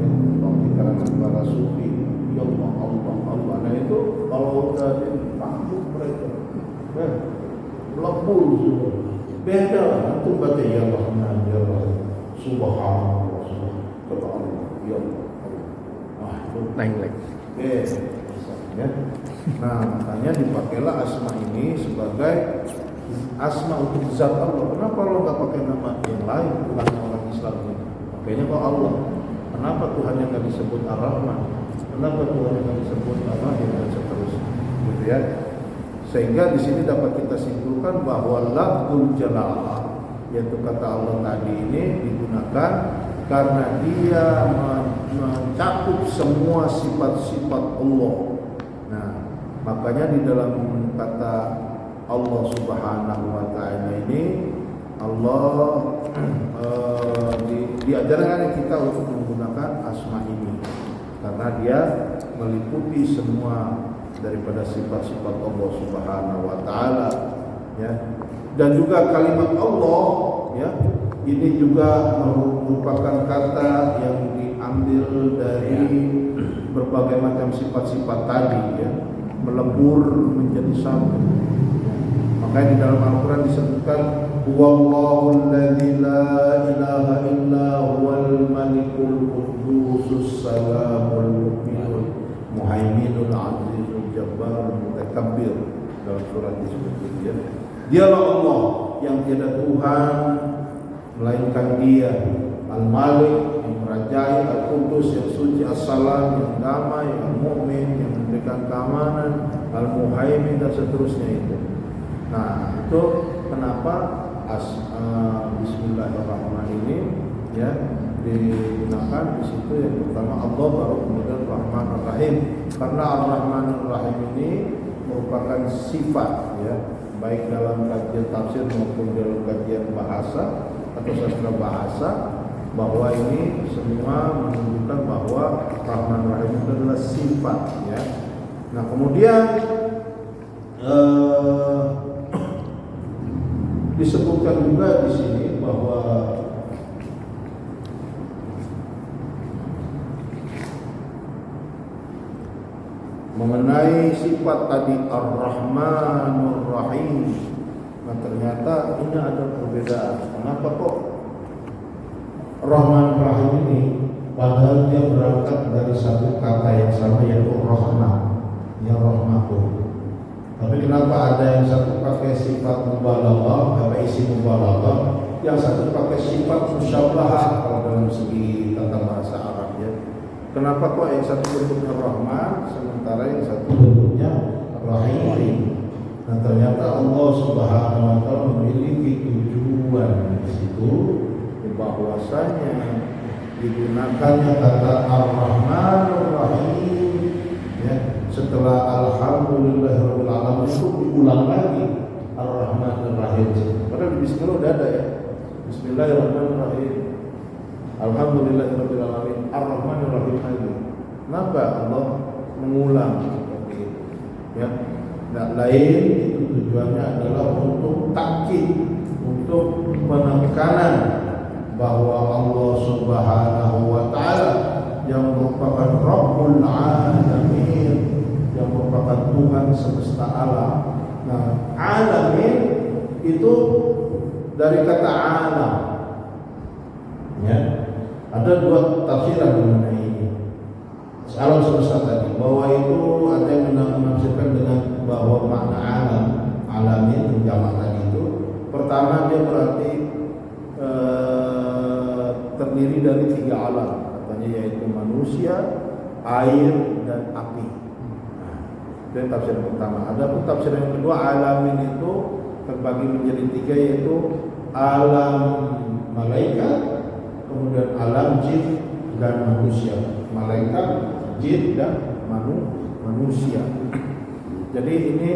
ya, di kalangan para sufi. Ya Allah, Allah, Allah. Nah itu kalau udah ditakjub mereka, melebur sudah. Beda lah, antum baca ya Rahman, ya Rahim, Subhanallah, kata Allah, ya Allah. Nah itu Lain-lain. ya. Nah, makanya dipakailah asma ini sebagai asma untuk zat Allah. Kenapa Allah nggak pakai nama yang lain? Bukan orang Islam ini. Pakainya kok Allah. Kenapa Tuhan yang nggak disebut Ar-Rahman? Kenapa Tuhan yang nggak disebut Ar-Rahim, dan seterusnya? Gitu ya. Sehingga di sini dapat kita simpulkan bahwa lafzul jalalah, yaitu kata Allah tadi ini digunakan karena dia mencakup semua sifat-sifat Allah. Nah, makanya di dalam kata Allah Subhanahu wa taala ini, Allah diajarkan kita untuk menggunakan asma ini karena dia meliputi semua daripada sifat-sifat Allah Subhanahu wa taala, ya. Dan juga kalimat Allah, ya, ini juga merupakan kata yang diambil dari berbagai macam sifat-sifat tadi, ya, melebur menjadi satu. Makanya di dalam Al-Qur'an disebutkan huwallahul ladzi la ilaha illa huwal malikul quddusus salamul mu'minul muhaiminul azizul jabbarul mutakabbir, dalam surat disebut, ya. Dialah Allah yang tiada Tuhan melainkan Dia, Al-Malik yang merajai, Al-Qudus yang suci, As-Salam yang damai, Al-Mu'min yang memberikan keamanan, Al-Muhaimin, dan seterusnya itu. Nah, itu kenapa Bismillahirrahmanirrahim ini, ya, digunakan di situ. Yang pertama Allah, baru kemudian Rahman Ar-Rahim, karena Ar-Rahman Ar-Rahim ini merupakan sifat, ya, baik dalam kajian tafsir maupun dalam kajian bahasa atau sastra bahasa, bahwa ini semua menunjukkan bahwa Rahman Ar-Rahim itu adalah sifat, ya. Nah, kemudian disebutkan juga di sini bahwa mengenai sifat tadi Ar-Rahmanur Rahim. Nah, ternyata ini ada perbedaan. Kenapa kok Rahman Rahim ini padahal dia berangkat dari satu kata yang sama, yaitu Rahman, ya rahmatullah. Tapi kenapa ada yang satu pakai sifat mubalaghah, apa isi mubalaghah, yang satu pakai sifat musyabbahah kalau dalam segi tata bahasa Arab ya. Kenapa kok yang satu bentuknya Rahman sementara yang satu bentuknya Rahim? Nah ternyata Allah Subhanahu wa taala memiliki tujuan di situ, bahwasanya digunakannya kata Ar-Rahmanur Rahim ya, setelah Alhamdulillahirabbil alamin itu diulang lagi Ar-Rahmanur Rahim. Padahal di bismillah udah ada ya. Bismillahirrahmanirrahim. Alhamdulillahirabbil alamin. Ar-Rahmanur Rahim lagi. Kenapa Allah mengulang seperti itu? Ya. Nah, lain itu tujuannya adalah untuk takkid, untuk penekanan bahwa Allah Subhanahu wa taala yang merupakan Rabbul Alamin, yang merupakan Tuhan semesta alam. Nah, alamin itu dari kata alam. Ya. Ada dua tafsiran mengenai ini. Alam semesta tadi, bahwa itu ada yang menafsirkan dengan bahwa makna alam, alamin jamak tadi itu pertama dia berarti terdiri dari tiga alam, katanya yaitu manusia, air dan api. Itu tafsir pertama. Ada pun tafsir yang kedua, alamin itu terbagi menjadi tiga, yaitu alam malaikat, kemudian alam jin dan manusia. Malaikat, jin dan manusia. Jadi ini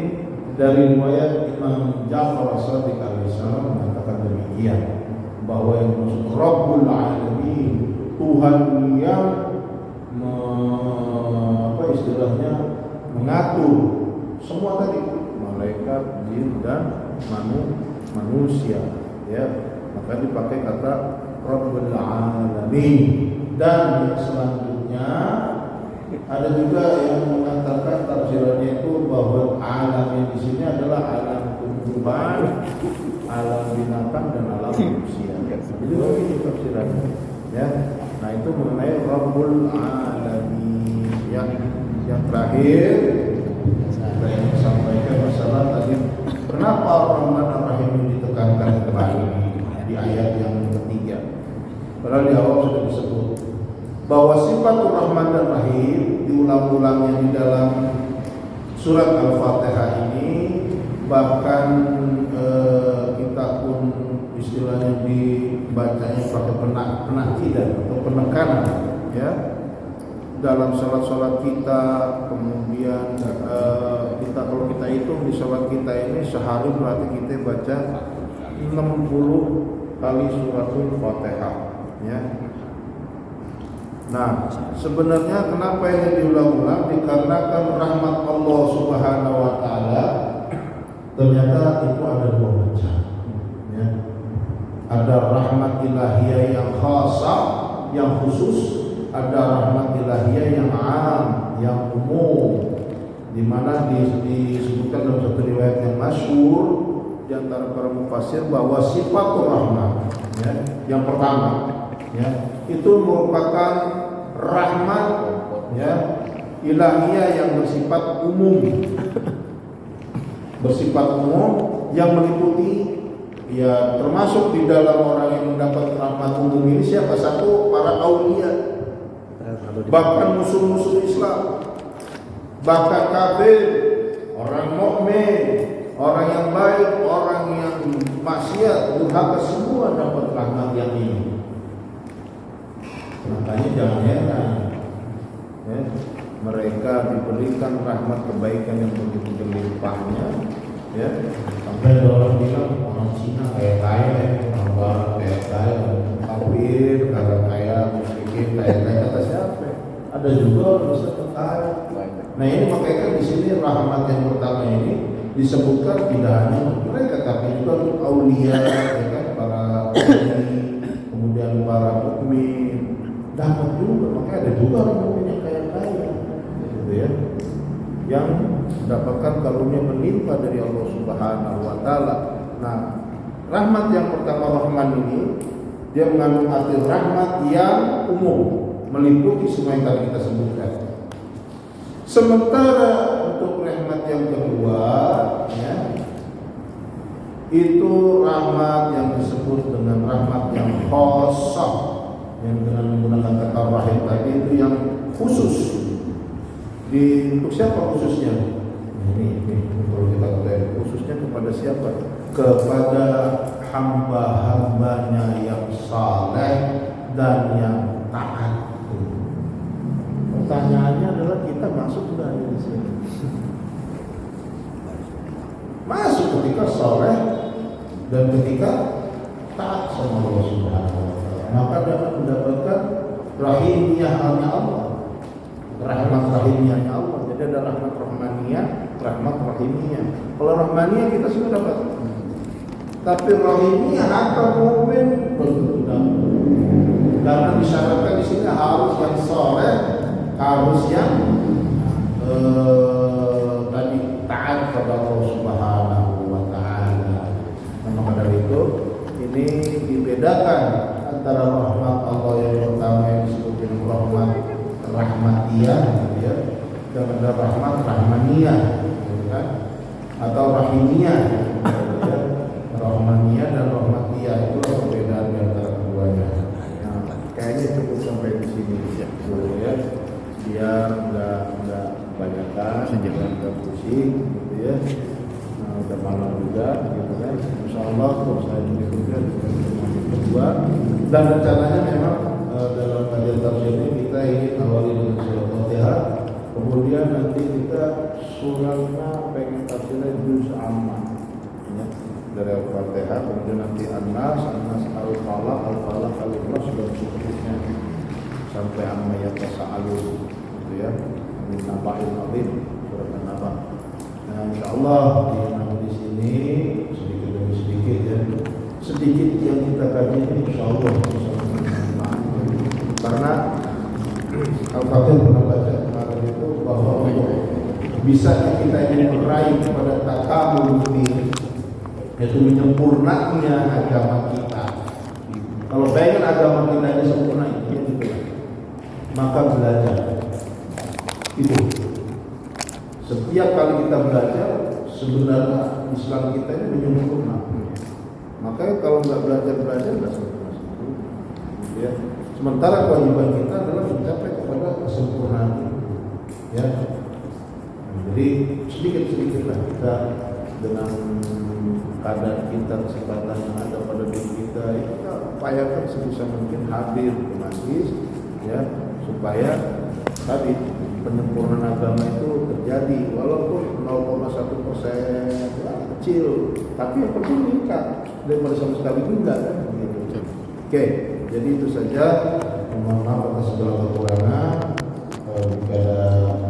dari riwayat Imam Ja'far As-Shadiq alaihissalam mengatakan demikian, bahwa yang maksud Rabbul Alamin, Tuhan yang istilahnya mengatur semua tadi, malaikat, jin dan manusia ya, maka dipakai kata Rabbul Alamin. Dan yang selanjutnya ada juga yang mengatakan tafsirannya itu bahwa alam yang di sini adalah alam tumbuhan, alam binatang dan alam manusia. Jadi ini tafsirannya ya. Nah itu mengenai Rabbul Alamin. Yang terakhir saya ingin sampaikan masalah tadi, kenapa Rahman Ar-Rahim ini ditekankan kembali di ayat yang ketiga. Padahal di awal sudah disebut bahwa sifat Rahman dan Rahim diulang-ulangnya di dalam surat Al-Fatihah ini, bahkan kita pun istilahnya dibacanya pakai penakidan atau penekanan ya dalam sholat kita. Kemudian kita kalau kita hitung di sholat kita ini sehari berarti kita baca 60 kali suratul Fatihah ya. Nah, sebenarnya kenapa ini diulang-ulang? Dikarenakan rahmat Allah Subhanahu wa taala ternyata itu ada dua macam ya. Ada rahmat ilahiyah yang khasah, yang khusus, ada rahmat ilahiyah yang am, yang umum, di mana disebutkan dalam satu riwayat yang masyhur di antara para mufassir bahwa sifat rahmat ya, yang pertama ya, itu merupakan rahmat ya ilahiyah yang bersifat umum, yang meliputi ya, termasuk di dalam orang yang mendapat rahmat umum ini siapa? Satu, para aulia, bahkan musuh-musuh Islam, bahkan kafir, orang mukmin, orang yang baik, orang yang maksiat, durhaka, semua dapat rahmat yang ini. Makanya jangan heran ya, mereka diberikan rahmat kebaikan yang begitu berlimpahnya ya, sampai orang bilang orang Cina kayak kaya, orang Barat kayak kaya, kafir kaya, musyrikin kayak kata siapa? Ada juga orang Islam kaya. Nah ini makanya di sini rahmat yang pertama ini disebutkan tidak hanya untuk mereka, tapi juga untuk aulia, ya kan, para wali, kemudian para mukmin dapat juga. Makanya ada juga orang mukmin yang kaya, gitu ya, yang mendapatkan karunia berlimpah dari Allah Subhanahu wa taala. Nah, rahmat yang pertama Rahman ini dia mengandung arti rahmat yang umum, meliputi semua yang tadi kita sebutkan. Sementara untuk rahmat yang kedua rahmat yang disebut dengan rahmat yang khosah, yang dengan menggunakan kata rahim tadi itu yang khusus. Untuk siapa khususnya? Ini perlu kita ketahui, khususnya kepada siapa? Kepada hamba-hambanya yang saleh dan yang taat. Pertanyaannya adalah kita masuk sudah di sini. Masuk ketika saleh dan ketika taat sama Allah Subhanahu wa taala. Maka dapat mendapatkan rahimiyahnya Allah. Rahmat rahimiyahnya Allah. Jadi ada rahmat rahmaniyah, rahmat rahimiyah. Kalau rahmaniyah kita sudah dapat. Tapi rahimiyah hakka mukmin belum dapat. Karena disyaratkan di sini harus yang saleh, harus yang tadi taat kepada Allah Subhanahu wa taala. Maka dari itu ini dibedakan antara rahmat Allah yang pertama yang disebut dengan rahmat rahmatiyah, ya, dan ada rahmat rahmaniyah, ya, atau rahimiyah, ya. Rahmaniyah dan rahmatiyah itu perbedaan di antara keduanya. Nah, kayaknya cukup sampai di sini ya, biar nggak kebanyakan, jangan nggak pusing, gitu ya. Nah, udah malam juga, gitu kan. Insyaallah terus saya juga kedua dan rencananya memang dalam kajian tafsir ini kita ingin awali dengan surah Al-Fatihah, kemudian nanti kita suratnya pengen tafsirnya juz amma, ya, dari Al-Fatihah, kemudian nanti An-Nas, Al-Falaq, Al-Ikhlas dan seterusnya sampai amma yatasaalun, gitu ya. Min naba'il azim, surat An-Naba. Nah, insyaallah di sini sedikit demi sedikit ya. Sedikit yang kita kaji ini insyaallah karena Al-Fatihah pernah baca kemarin itu bahwa bisa kita ini meraih kepada takamul din, yaitu menyempurnanya agama kita. Kalau pengen agama kita ini sempurna itu ya gitu, maka belajar itu. Setiap kali kita belajar sebenarnya Islam kita ini menyempurna. Makanya kalau nggak belajar nggak sempurna, ya. Sementara kewajiban kita adalah mencapai kepada kesempurnaan itu, ya. Jadi sedikit-sedikitlah kita dengan kadar kita, kesempatan yang ada pada diri kita upayakan sebisa mungkin hadir ke majlis, ya, supaya tadi penyempurnaan agama itu terjadi walaupun 0,1%, ya, kecil, tapi yang penting meningkat daripada sama sekali enggak kan begitu. Oke, jadi itu saja. Mohon maaf atas segala kekurangan. Jika ada